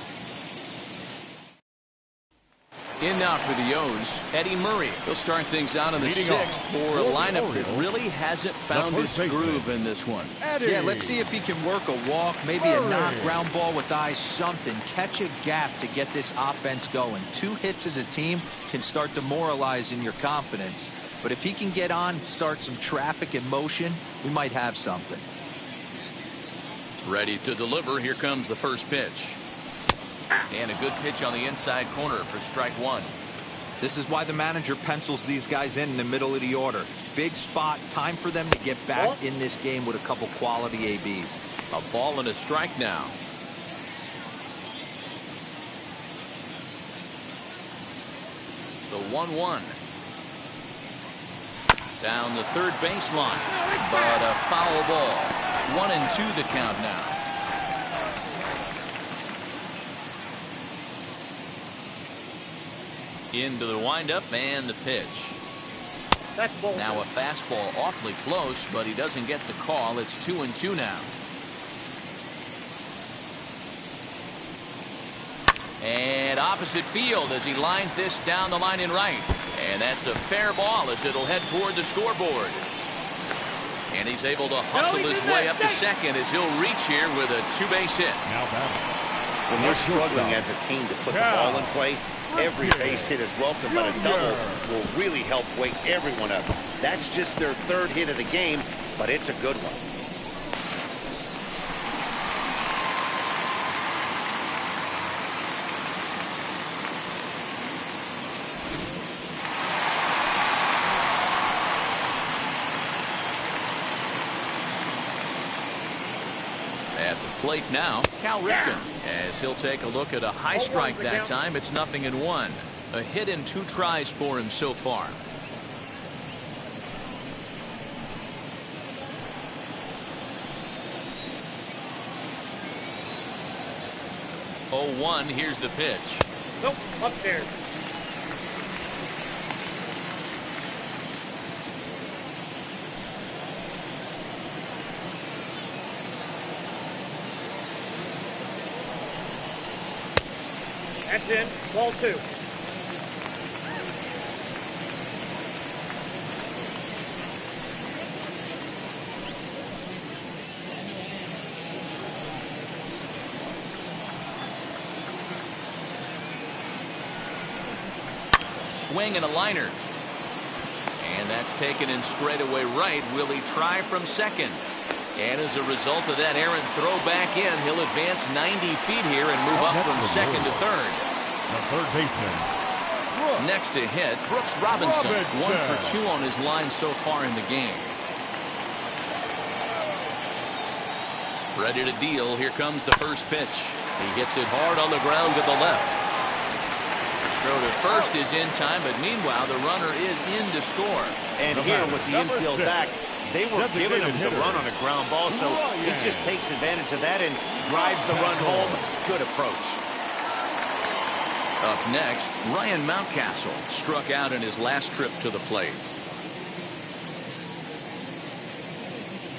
In now for the O's, Eddie Murray. He'll start things out in the 6th for a lineup that really hasn't found its groove in this one. Yeah, let's see if he can work a walk, maybe a knock ground ball with eyes, something. Catch a gap to get this offense going. 2 hits as a team can start demoralizing your confidence. But if he can get on, start some traffic in motion, we might have something. Ready to deliver. Here comes the first pitch. And a good pitch on the inside corner for strike 1. This is why the manager pencils these guys in the middle of the order. Big spot, time for them to get back in this game with a couple quality ABs. A ball and a strike now. The 1-1. Down the third baseline, but a foul ball. 1-2 the count now. Into the windup and the pitch. Now a fastball awfully close, but he doesn't get the call. It's 2-2 now. And opposite field as he lines this down the line in right. And that's a fair ball as it'll head toward the scoreboard. And he's able to hustle his way up to second as he'll reach here with a 2-base hit. When you're struggling as a team to put the ball in play, every base hit is welcome, but a double will really help wake everyone up. That's just their 3rd hit of the game, but it's a good one. At the plate now, Cal Ripken, as he'll take a look at a high strike that time. It's 0-1. A hit in 2 tries for him so far. 0-1. Here's the pitch. Nope, upstairs. That's in. Ball 2. swing and a liner. And that's taken in straightaway right. Will he try from second? And as a result of that errant throw back in, he'll advance 90 feet here and move up from second to third. The third baseman. Next to hit, Brooks Robinson. 1 for 2 on his line so far in the game. Ready to deal. Here comes the first pitch. He hits it hard on the ground to the left. Throw to first is in time, but meanwhile the runner is in to score. And here with the infield back, they were giving him the run on a ground ball, so he just takes advantage of that and drives the run home. Good approach. Up next, Ryan Mountcastle struck out in his last trip to the plate.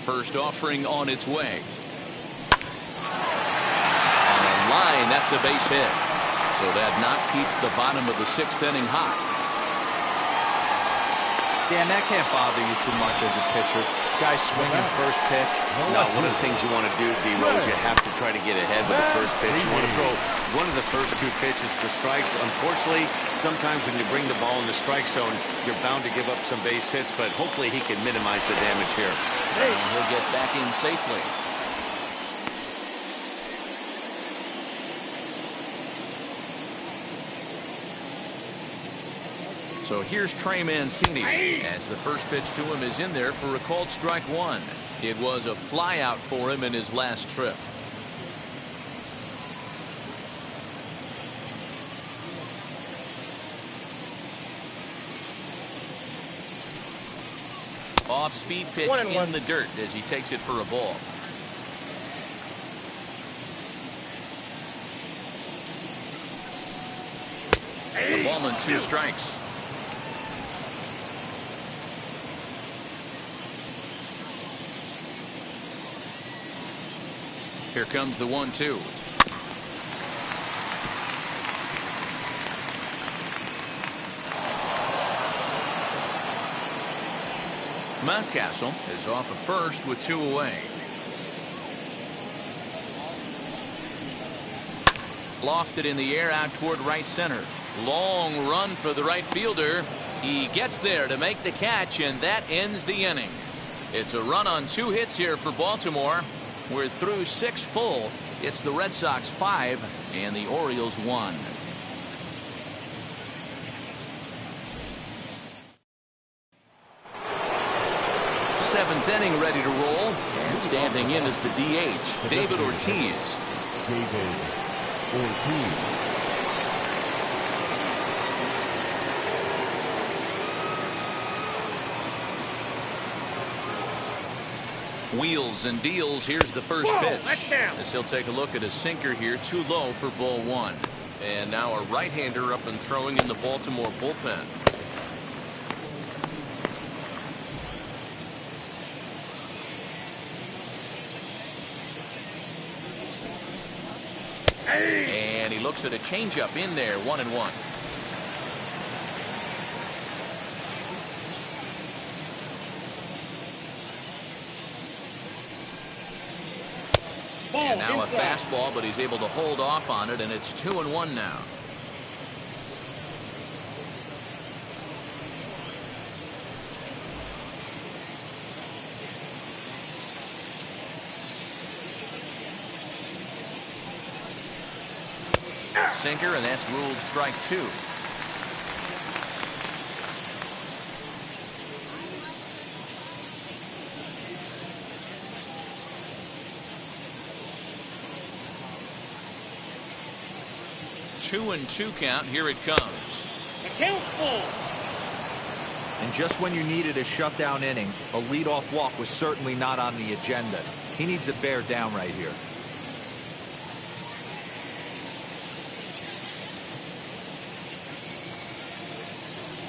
First offering on its way. On a line, that's a base hit. So that knock keeps the bottom of the 6th inning hot. Dan, that can't bother you too much as a pitcher. Guys swinging first pitch. No, one of the things you want to do, D-Rose, you have to try to get ahead with the first pitch. You want to throw one of the first 2 pitches for strikes. Unfortunately, sometimes when you bring the ball in the strike zone, you're bound to give up some base hits, but hopefully he can minimize the damage here. And he'll get back in safely. So here's Trey Mancini as the first pitch to him is in there for a called strike 1. It was a flyout for him in his last trip. Off-speed pitch in the dirt as he takes it for a ball. The ball and 2 strikes. Here comes the 1-2. Mountcastle is off of first with 2 away. Lofted in the air out toward right center. Long run for the right fielder. He gets there to make the catch, and that ends the inning. It's a run on 2 hits here for Baltimore. We're through 6 full. It's the Red Sox 5 and the Orioles 1. Seventh inning ready to roll. And standing in is the DH, David Ortiz. David Ortiz. Wheels and deals. Here's the first pitch. As he'll take a look at a sinker here, too low for ball 1. And now a right-hander up and throwing in the Baltimore bullpen. And he looks at a changeup in there, 1-1. And now a fastball, but he's able to hold off on it, and it's 2-1 now. Sinker, and that's ruled strike 2. Two and 2 count. Here it comes. The count's full. And just when you needed a shutdown inning, a leadoff walk was certainly not on the agenda. He needs to bear down right here.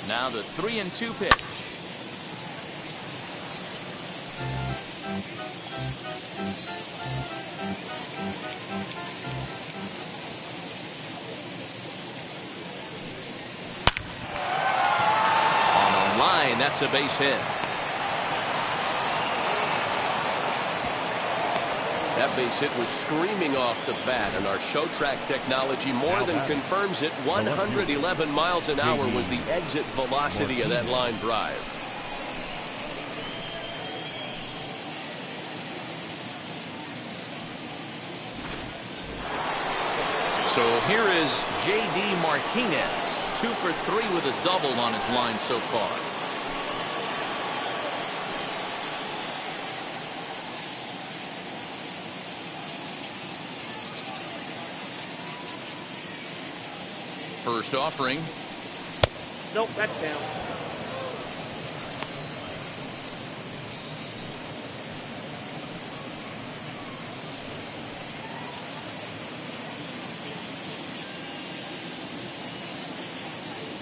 Now the 3-2 pitch. That's a base hit. That base hit was screaming off the bat, and our show track technology more than confirms it. 111 miles an hour was the exit velocity of that line drive. So here is J.D. Martinez, 2 for 3 with a double on his line so far. First offering. Nope, that's down.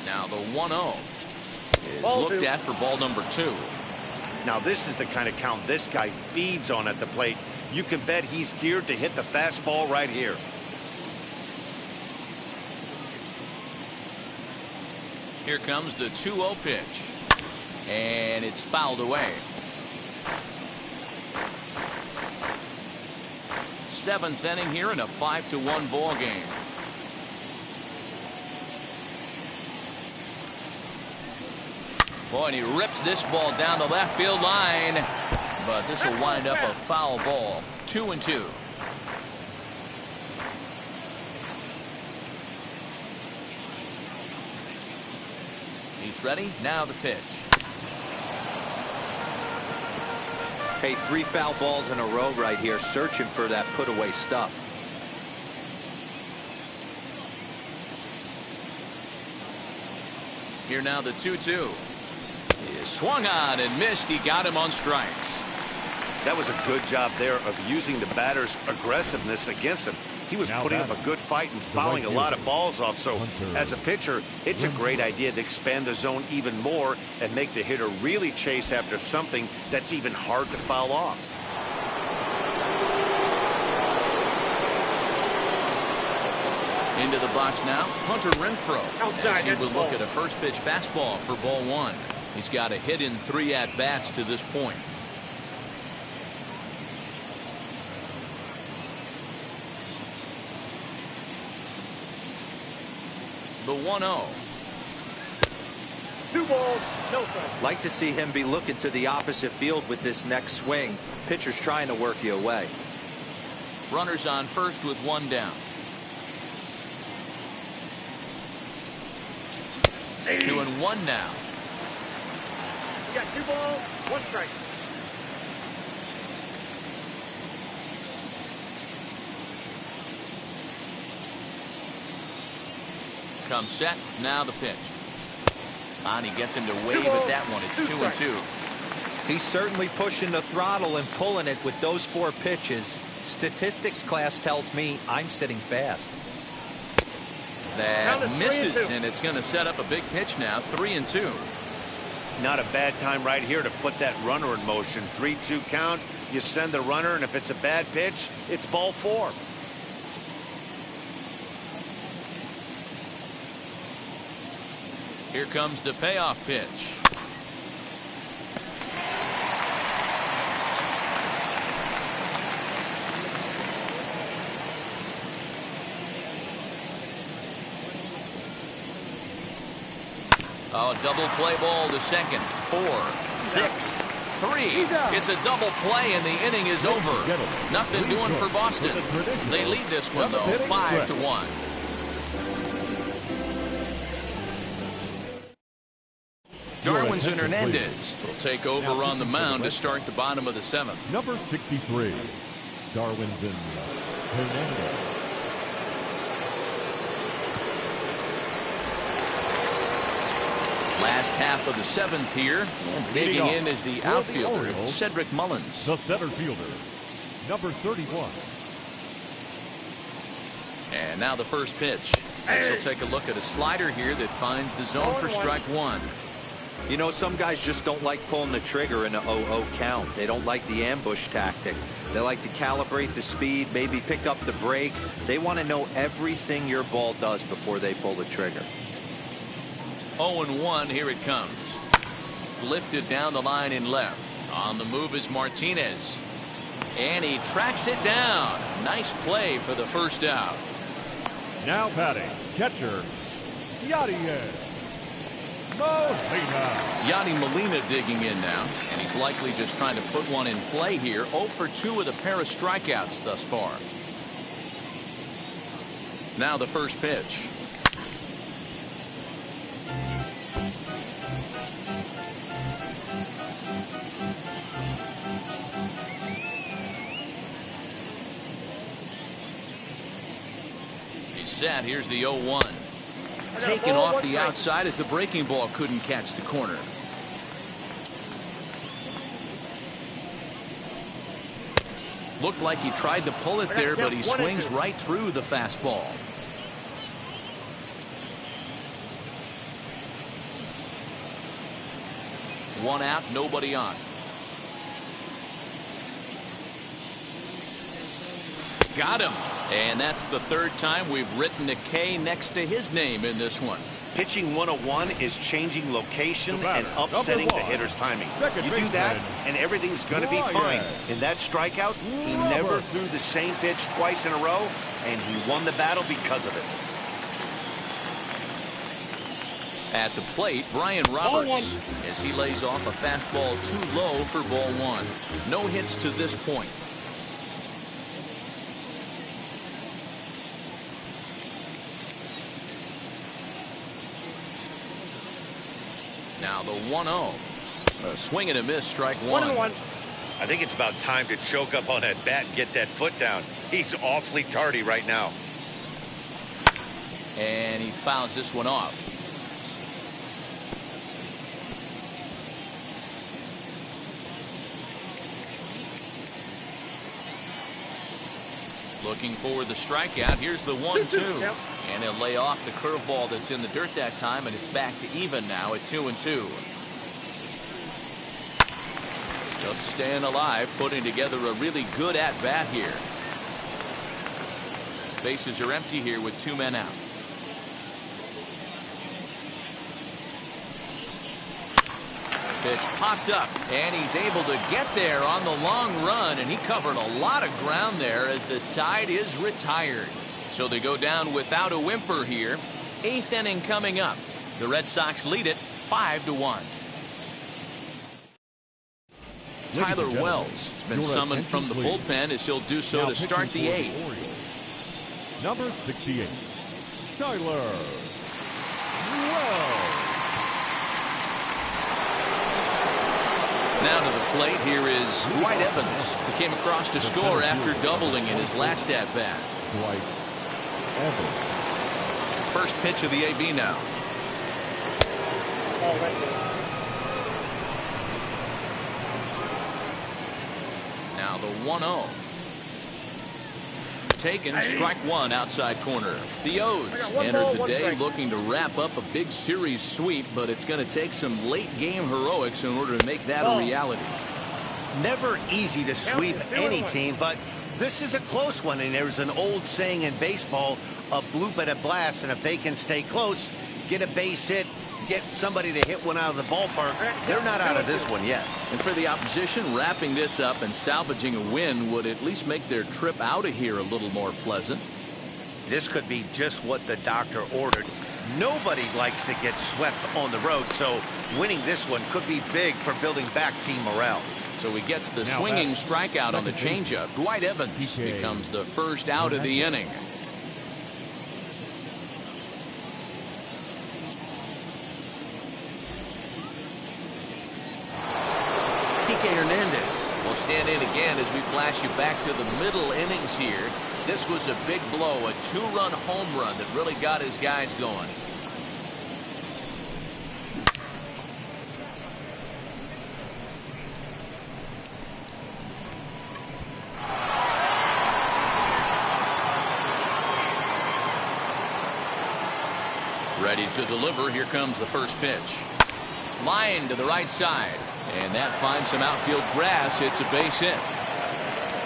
Now the 1-0 is Ball looked two. at for ball number 2. Now this is the kind of count this guy feeds on at the plate. You can bet he's geared to hit the fastball right here. Here comes the 2-0 pitch. And it's fouled away. 7th inning here in a 5-1 ball game. Boy, and he rips this ball down the left field line. But this will wind up a foul ball. 2-2. He's ready. Now the pitch. Hey, 3 foul balls in a row right here, searching for that put-away stuff. Here now the 2-2. He swung on and missed. He got him on strikes. That was a good job there of using the batter's aggressiveness against him. He was putting up a good fight and fouling a lot of balls off. So as a pitcher, it's a great idea to expand the zone even more and make the hitter really chase after something that's even hard to foul off. Into the box now, Hunter Renfroe. Outside, As he that's will look ball. at a first pitch fastball for ball 1. He's got a hit in 3 at-bats to this point. The 1-0. 2 balls, no strikes. Like to see him be looking to the opposite field with this next swing. Pitcher's trying to work you away. Runners on first with 1 down. 2-1 now. You got 2 balls, 1 strike. Comes set. Now the pitch. And he gets him to wave at that one. It's 2-2. He's certainly pushing the throttle and pulling it with those 4 pitches. Statistics class tells me I'm sitting fast. That Count is misses, 3-2. and it's going to set up a big pitch now. 3-2. Not a bad time right here to put that runner in motion. 3-2 count. You send the runner, and if it's a bad pitch, it's ball 4. Here comes the payoff pitch. Oh, double play ball to second. 4, 6, 3. It's a double play, and the inning is over. Nothing doing for Boston. They lead this one, though, 5-1. Darwinzon Hernandez will take over on the mound to start the bottom of the 7th. Number 63, Darwinzon Hernandez. Last half of the 7th here, and digging in is the outfielder, Orioles, Cedric Mullins. The center fielder, number 31. And now the first pitch. This will take a look at a slider here that finds the zone for strike 1. You know, some guys just don't like pulling the trigger in a 0-0 count. They don't like the ambush tactic. They like to calibrate the speed, maybe pick up the brake. They want to know everything your ball does before they pull the trigger. 0-1, here it comes. Lifted down the line in left. On the move is Martinez. And he tracks it down. Nice play for the first out. Now batting, catcher, Yadier Molina. Yadi Molina digging in now, and he's likely just trying to put one in play here. 0 for 2 with a pair of strikeouts thus far. Now the first pitch. He's set. Here's the 0-1. Taken off the outside as the breaking ball couldn't catch the corner. Looked like he tried to pull it there, but he swings right through the fastball. One out, nobody on. Got him. And that's the third time we've written a K next to his name in this one. Pitching 101 is changing location and upsetting the hitter's timing. You do that, and everything's going to be fine. In that strikeout, he never threw the same pitch twice in a row, and he won the battle because of it. At the plate, Brian Roberts, as he lays off a fastball too low for ball one. No hits to this point. Now the 1-0. A swing and a miss, strike one. 1-1. I think it's about time to choke up on that bat and get that foot down. He's awfully tardy right now. And he fouls this one off. Looking for the strikeout. Here's the 1-2. Yep. And he'll lay off the curveball that's in the dirt that time, and it's back to even now at 2-2. Just staying alive, putting together a really good at-bat here. Bases are empty here with 2 men out. Pitch popped up, and he's able to get there on the long run, and he covered a lot of ground there as the side is retired. So they go down without a whimper here. 8th inning coming up. The Red Sox lead it 5-1. Tyler Wells has been summoned from the bullpen as he'll do so to start the 8th. Number 68, Tyler Wells. Now to the plate, here is Dwight Evans, who came across to score after doubling in his last at-bat. Dwight Evans. First pitch of the AB now. Now the 1-0. Taken, strike one, outside corner. The O's entered the day looking to wrap up a big series sweep, but it's going to take some late game heroics in order to make that a reality. Never easy to sweep any team, but this is a close one, and there's an old saying in baseball, a bloop at a blast, and if they can stay close, get a base hit, get somebody to hit one out of the ballpark, they're not out of this one yet. And for the opposition, wrapping this up and salvaging a win would at least make their trip out of here a little more pleasant. This could be just what the doctor ordered. Nobody likes to get swept on the road, so winning this one could be big for building back team morale. So he gets the swinging strikeout on the changeup. Dwight Evans becomes the first out of the inning. Hernandez will stand in again as we flash you back to the middle innings here. This was a big blow, a 2-run home run that really got his guys going. Ready to deliver. Here comes the first pitch. Line to the right side. And that finds some outfield grass. It's a base hit.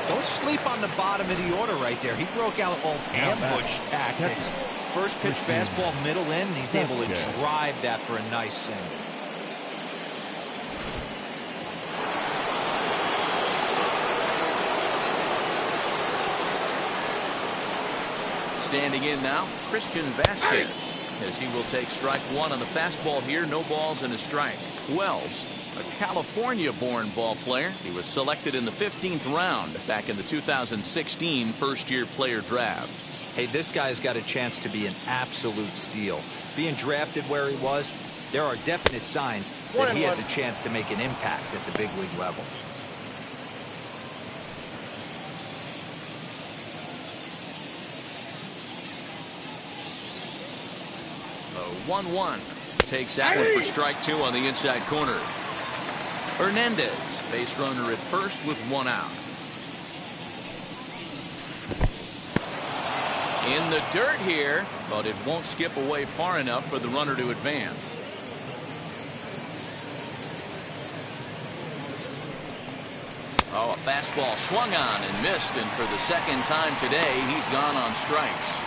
Don't sleep on the bottom of the order right there. He broke out all ambush tactics. First pitch fastball, middle in. He's able to drive that for a nice single. Standing in now, Christian Vasquez, as he will take strike one on the fastball here. No balls and a strike. Wells, a California-born ball player. He was selected in the 15th round back in the 2016 first-year player draft. Hey, this guy's got a chance to be an absolute steal. Being drafted where he was, there are definite signs that he has a chance to make an impact at the big league level. The 1-1 takes that one for strike two on the inside corner. Hernandez, base runner at first with one out. In the dirt here, but it won't skip away far enough for the runner to advance. Oh, a fastball swung on and missed, and for the second time today, he's gone on strikes.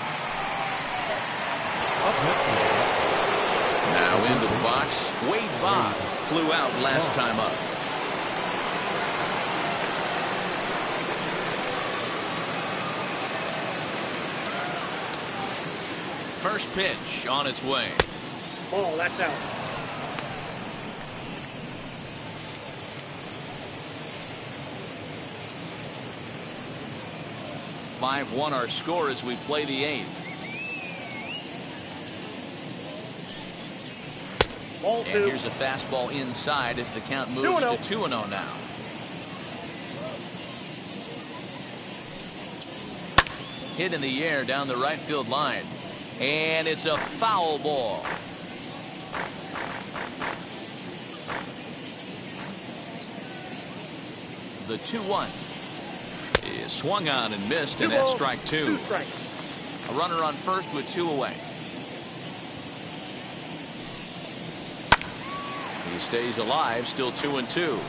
Now into the box, Wade Boggs flew out last time up. First pitch on its way. Ball, that's out. (5-1) our score as we play the eighth. Ball And two. here's a fastball inside as the count moves to 2-0 now. Hit in the air down the right field line. And it's a foul ball. The 2-1 is swung on and missed, and that's strike two. A runner on first with two away. He stays alive, still 2-2.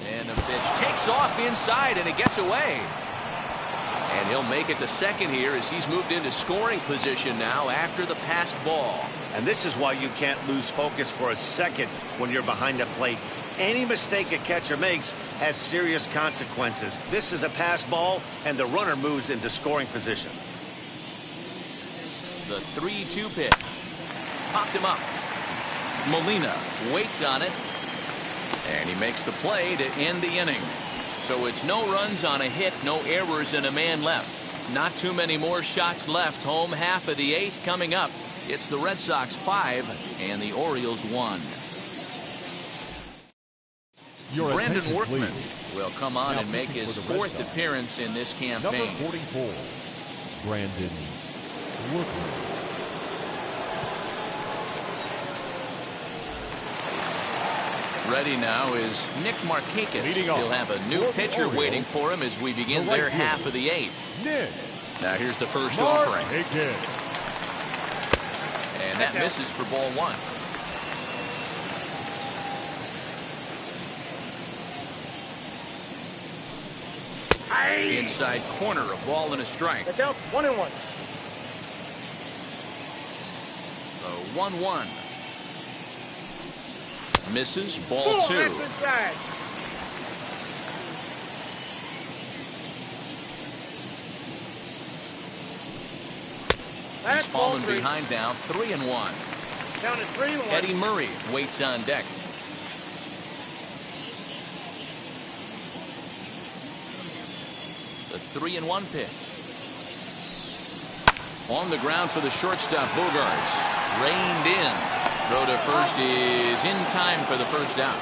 And the pitch takes off inside, and it gets away. And he'll make it to second here as he's moved into scoring position now after the passed ball. And this is why you can't lose focus for a second when you're behind the plate. Any mistake a catcher makes has serious consequences. This is a pass ball, and the runner moves into scoring position. The 3-2 pitch. Popped him up. Molina waits on it. And he makes the play to end the inning. So it's no runs on a hit, no errors, and a man left. Not too many more shots left. Home half of the eighth coming up. It's the Red Sox 5 and the Orioles 1. Brandon Workman will come on and make his fourth appearance in this campaign. Number 44, Brandon Workman. Ready now is Nick Markakis. He'll have a new pitcher waiting for him as we begin their half of the eighth. Now here's the first offering. And that misses for ball one. Inside corner, a ball and a strike. That's out, 1-1. The 1-1. Misses, ball two. He's fallen behind now, 3-1. Down to 3-1. Eddie Murray waits on deck. The 3-1 pitch. On the ground for the shortstop, Bogarts. Reined in. Throw to first is in time for the first out.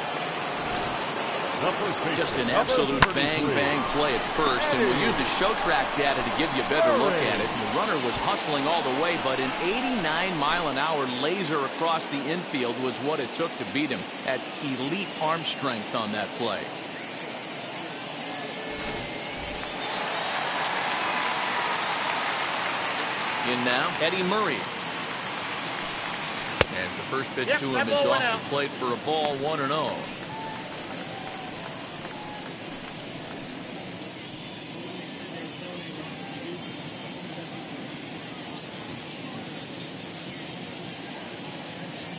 Just an absolute bang play at first, and we'll use the show track data to give you a better look at it. The runner was hustling all the way, but an 89-mile-an-hour laser across the infield was what it took to beat him. That's elite arm strength on that play. In now, Eddie Murray. As the first pitch to him is off the plate for a ball, 1-0.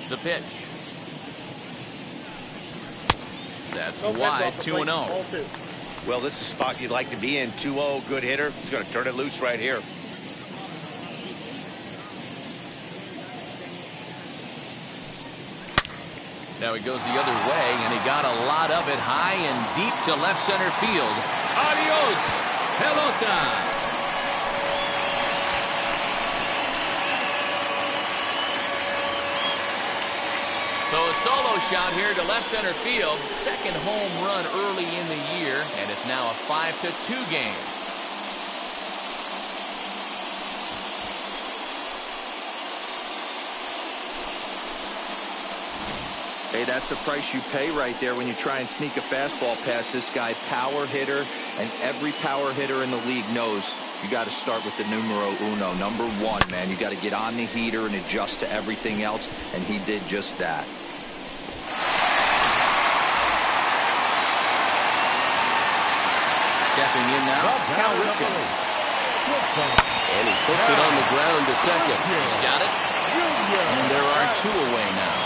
The pitch. That's wide, 2-0. Well, this is a spot you'd like to be in. 2-0, good hitter. He's going to turn it loose right here. Now he goes the other way, and he got a lot of it high and deep to left center field. Adios, pelota. So a solo shot here to left center field. Second home run early in the year, and it's now a 5-2 game. Hey, that's the price you pay right there when you try and sneak a fastball past this guy. Power hitter, and every power hitter in the league knows you got to start with the numero uno, number one, man. You got to get on the heater and adjust to everything else, and he did just that. Stepping in now, Cal Ripken. And he puts it on the ground to second. He's got it. And there are 2 away now.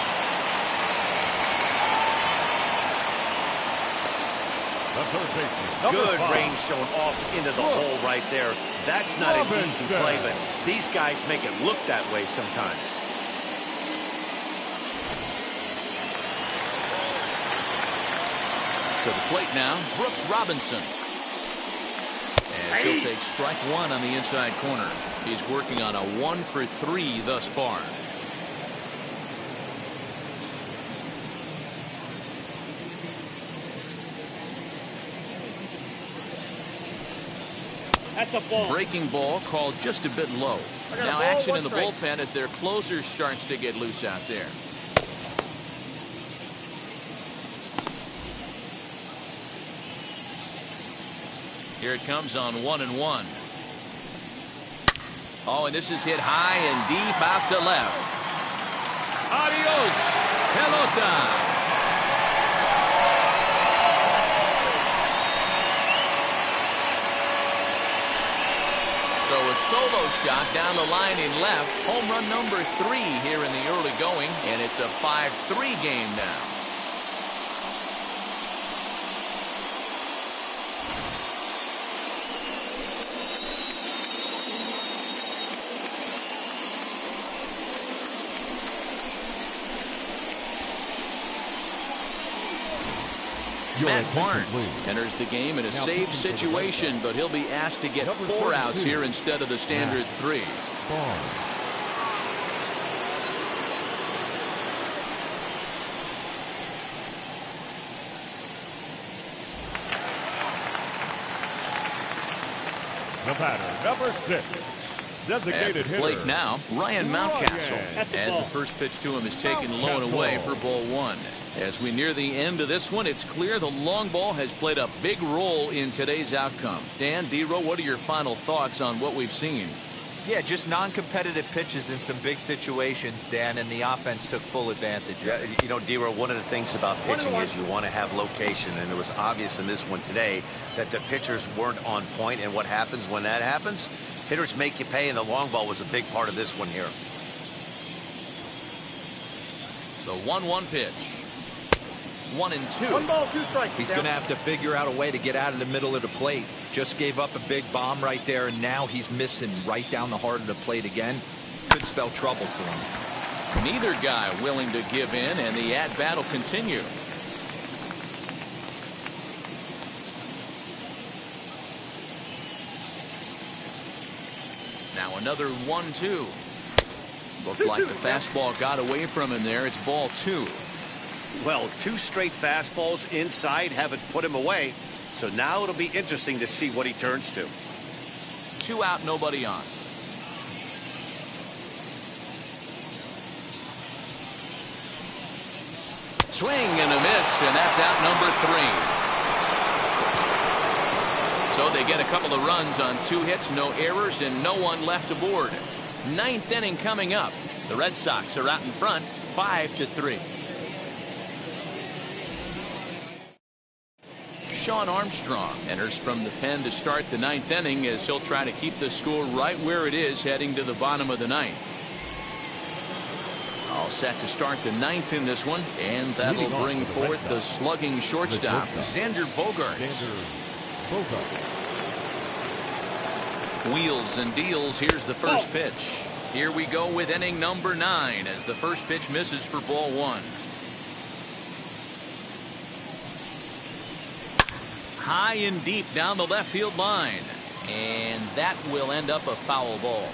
Good range showing off into the hole right there. That's not an easy play, but these guys make it look that way sometimes. To the plate now, Brooks Robinson. As he'll take strike one on the inside corner. He's working on a 1-for-3 thus far. That's a ball. Breaking ball called just a bit low. Now action in the bullpen as their closer starts to get loose out there. Here it comes on 1-1. Oh, and this is hit high and deep out to left. Adios, pelota. So a solo shot down the line in left. Home run number 3 here in the early going, and it's a 5-3 game now. Matt Barnes enters the game in a safe situation, but he'll be asked to get 4 outs here instead of the standard 3. The batter, number 6. Designated At the plate now, Ryan Mountcastle, as the first pitch to him is taken low and away for ball 1. As we near the end of this one, it's clear the long ball has played a big role in today's outcome. Dan, D-Row, what are your final thoughts on what we've seen? Yeah, just non-competitive pitches in some big situations, Dan, and the offense took full advantage. Yeah, you know, D-Row, one of the things about pitching is you want to have location, and it was obvious in this one today that the pitchers weren't on point, and what happens when that happens? Hitters make you pay, and the long ball was a big part of this one here. The 1-1 pitch. 1-2. 1 ball, 2 strikes. He's going to have to figure out a way to get out of the middle of the plate. Just gave up a big bomb right there, and now he's missing right down the heart of the plate again. Could spell trouble for him. Neither guy willing to give in, and the at-bat will continue. Now another 1-2. Looked like the fastball got away from him there. It's ball 2. Well, 2 straight fastballs inside haven't put him away. So now it'll be interesting to see what he turns to. 2 out, nobody on. Swing and a miss, and that's out number 3. So they get a couple of runs on 2 hits, no errors, and no one left aboard. 9th inning coming up. The Red Sox are out in front, 5-3. Sean Armstrong enters from the pen to start the 9th inning as he'll try to keep the score right where it is heading to the bottom of the 9th. set to start the ninth in this one, and that'll bring forth the slugging shortstop, Xander Bogaerts. Wheels and deals. Here's the first pitch. Here we go with inning number 9 as the first pitch misses for ball 1. High and deep down the left field line, and that will end up a foul ball.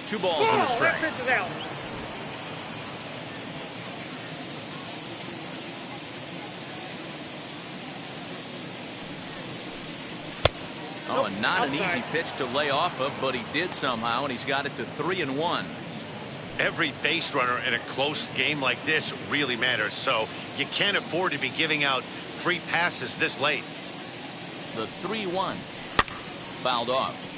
Two balls and a strike. Oh, and not an easy pitch to lay off of, but he did somehow, and he's got it to 3-1. Every base runner in a close game like this really matters, so you can't afford to be giving out free passes this late. The 3-1. Fouled off.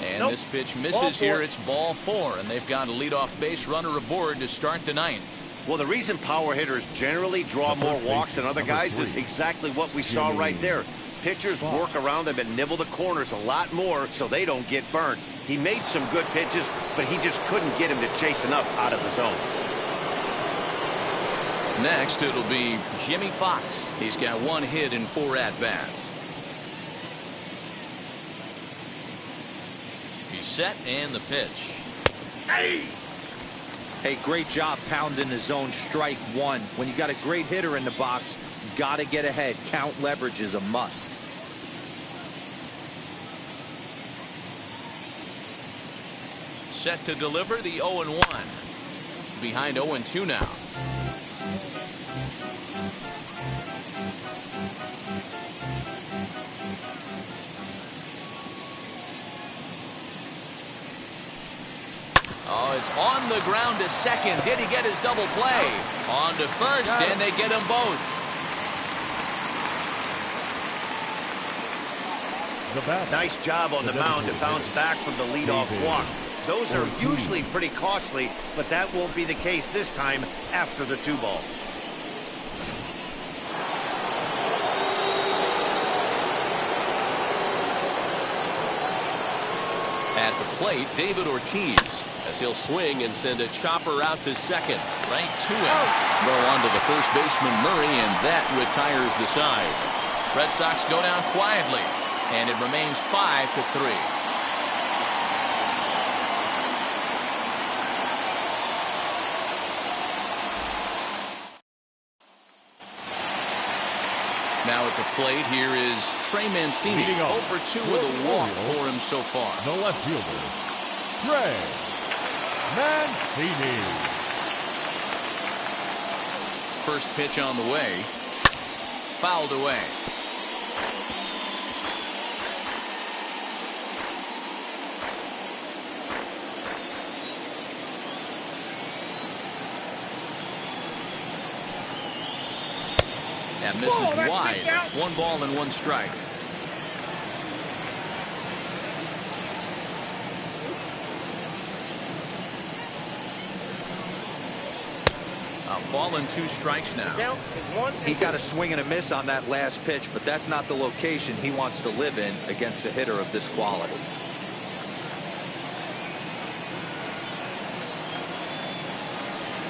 And this pitch misses here. It's ball 4, and they've got a leadoff base runner aboard to start the ninth. Well, the reason power hitters generally draw more walks than other guys is exactly what we saw right there. Pitchers work around them and nibble the corners a lot more so they don't get burned. He made some good pitches, but he just couldn't get him to chase enough out of the zone. Next, it'll be Jimmy Fox. He's got 1 hit in 4 at-bats. He's set, and the pitch. Hey, great job pounding the zone. Strike 1. When you got a great hitter in the box, got to get ahead. Count leverage is a must. Set to deliver the 0-1. Behind 0-2 now. Oh, it's on the ground to second. Did he get his double play? On to first, and they get them both. Nice job on the mound to bounce back from the leadoff walk. Those are usually pretty costly, but that won't be the case this time after the 2-ball. At the plate, David Ortiz, as he'll swing and send a chopper out to second. Right to him. Throw on to the first baseman, Murray, and that retires the side. Red Sox go down quietly, and it remains 5-3. Now at the plate, here is Trey Mancini. 0-for-2 with a walk for him so far. The left fielder, Trey Mancini. First pitch on the way. Fouled away. That misses wide. 1 ball and 1 strike. A ball and 2 strikes now. He got a swing and a miss on that last pitch, but that's not the location he wants to live in against a hitter of this quality.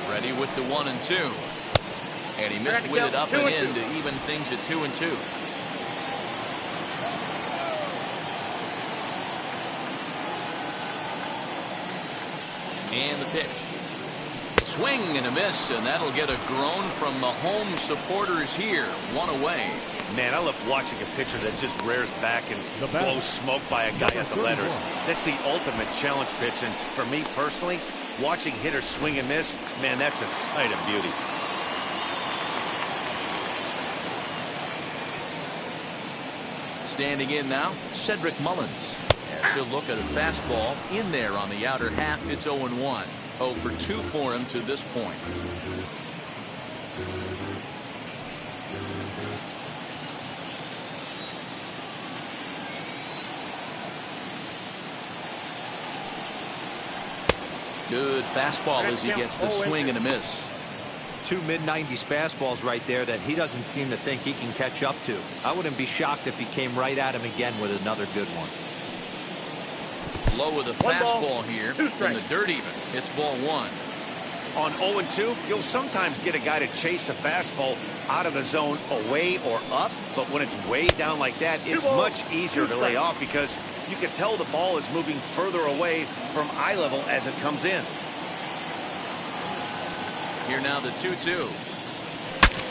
Ready with the 1-2. And he missed with it up and in to even things at 2-2. And the pitch. Swing and a miss, and that'll get a groan from the home supporters here. 1 away. Man, I love watching a pitcher that just rears back and blows smoke by a guy at the letters. That's the ultimate challenge pitch, and for me personally, watching hitters swing and miss, man, that's a sight of beauty. Standing in now, Cedric Mullins. As he'll look at a fastball in there on the outer half. It's 0-1. 0-for-2 for him to this point. Good fastball as he gets the swing and a miss. Two mid-90s fastballs right there that he doesn't seem to think he can catch up to. I wouldn't be shocked if he came right at him again with another good one. Low with a fastball here in the dirt even. It's ball one. On 0-2, you'll sometimes get a guy to chase a fastball out of the zone away or up, but when it's way down like that, it's much easier to lay off because you can tell the ball is moving further away from eye level as it comes in. Here now the 2-2.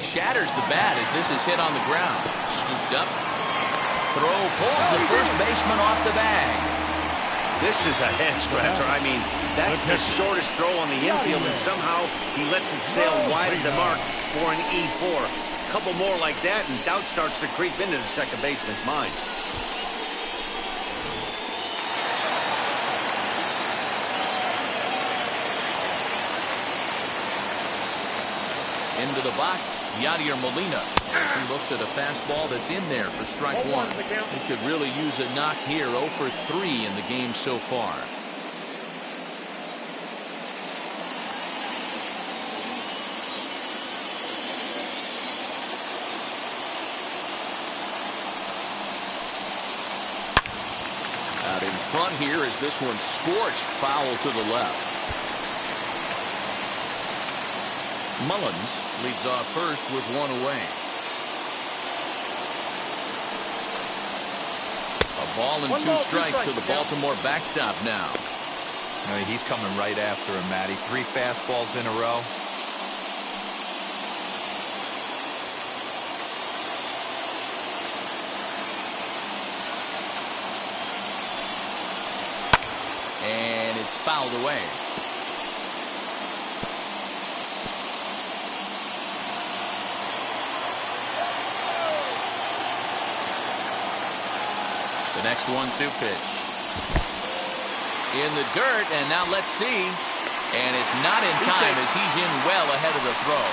Shatters the bat as this is hit on the ground. Scooped up. Throw pulls the first baseman off the bag. This is a head scratcher. I mean, that's the shortest throw on the infield, and somehow he lets it sail wide of the mark for an E4. A couple more like that, and doubt starts to creep into the second baseman's mind. Into the box, Yadier Molina. As he looks at a fastball that's in there for strike one. He could really use a knock here. 0 for 3 in the game so far. Out in front here is this one scorched foul to the left. Mullins leads off first with one away. A ball and two strikes to the Baltimore backstop now. I mean, he's coming right after him, Matty. 3 fastballs in a row. And it's fouled away. The next 1-2 pitch. In the dirt, and now let's see. And it's not in time as he's in well ahead of the throw.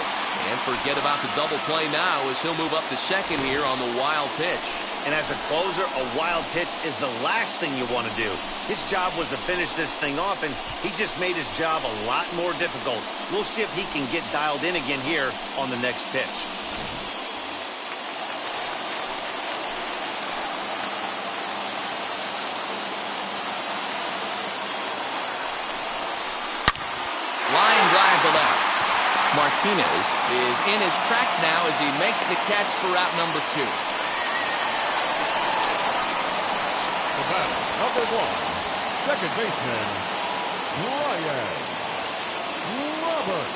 And forget about the double play now as he'll move up to second here on the wild pitch. And as a closer, a wild pitch is the last thing you want to do. His job was to finish this thing off, and he just made his job a lot more difficult. We'll see if he can get dialed in again here on the next pitch. Martinez is in his tracks now as he makes the catch for out number 2. The batter, number 1, second baseman, Brian Roberts.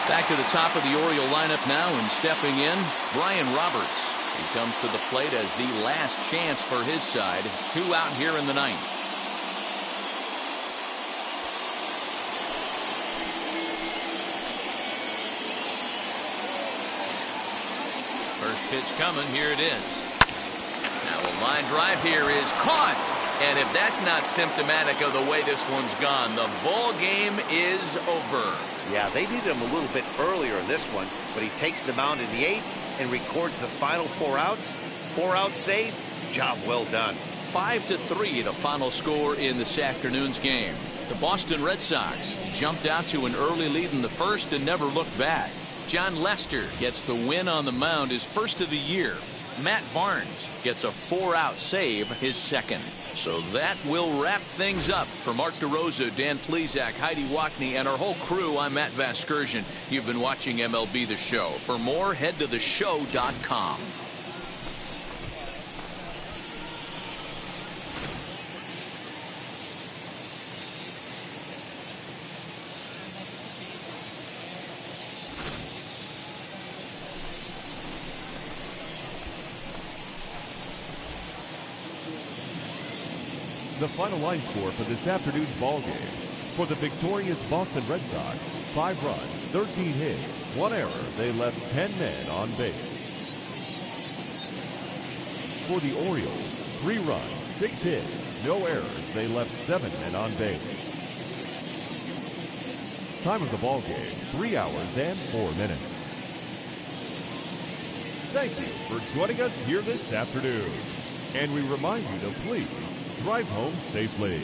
Back to the top of the Oriole lineup now, and stepping in, Brian Roberts. He comes to the plate as the last chance for his side. 2 out here in the 9th. First pitch coming. Here it is. Now a line drive here is caught. And if that's not symptomatic of the way this one's gone, the ball game is over. Yeah, they needed him a little bit earlier in this one, but he takes the mound in the 8th and records the final 4 outs. 4-out save. Job well done. 5-3 the final score in this afternoon's game. The Boston Red Sox jumped out to an early lead in the first and never looked back. John Lester gets the win on the mound, his first of the year. Matt Barnes gets a 4-out save, his second. So that will wrap things up. For Mark DeRosa, Dan Plesac, Heidi Wackney, and our whole crew, I'm Matt Vasgersian. You've been watching MLB The Show. For more, head to theshow.com. The final line score for this afternoon's ball game. For the victorious Boston Red Sox, 5 runs, 13 hits, 1 error. They left 10 men on base. For the Orioles, 3 runs, 6 hits, no errors. They left 7 men on base. Time of the ball game, 3 hours and 4 minutes. Thank you for joining us here this afternoon. And we remind you to please drive home safely.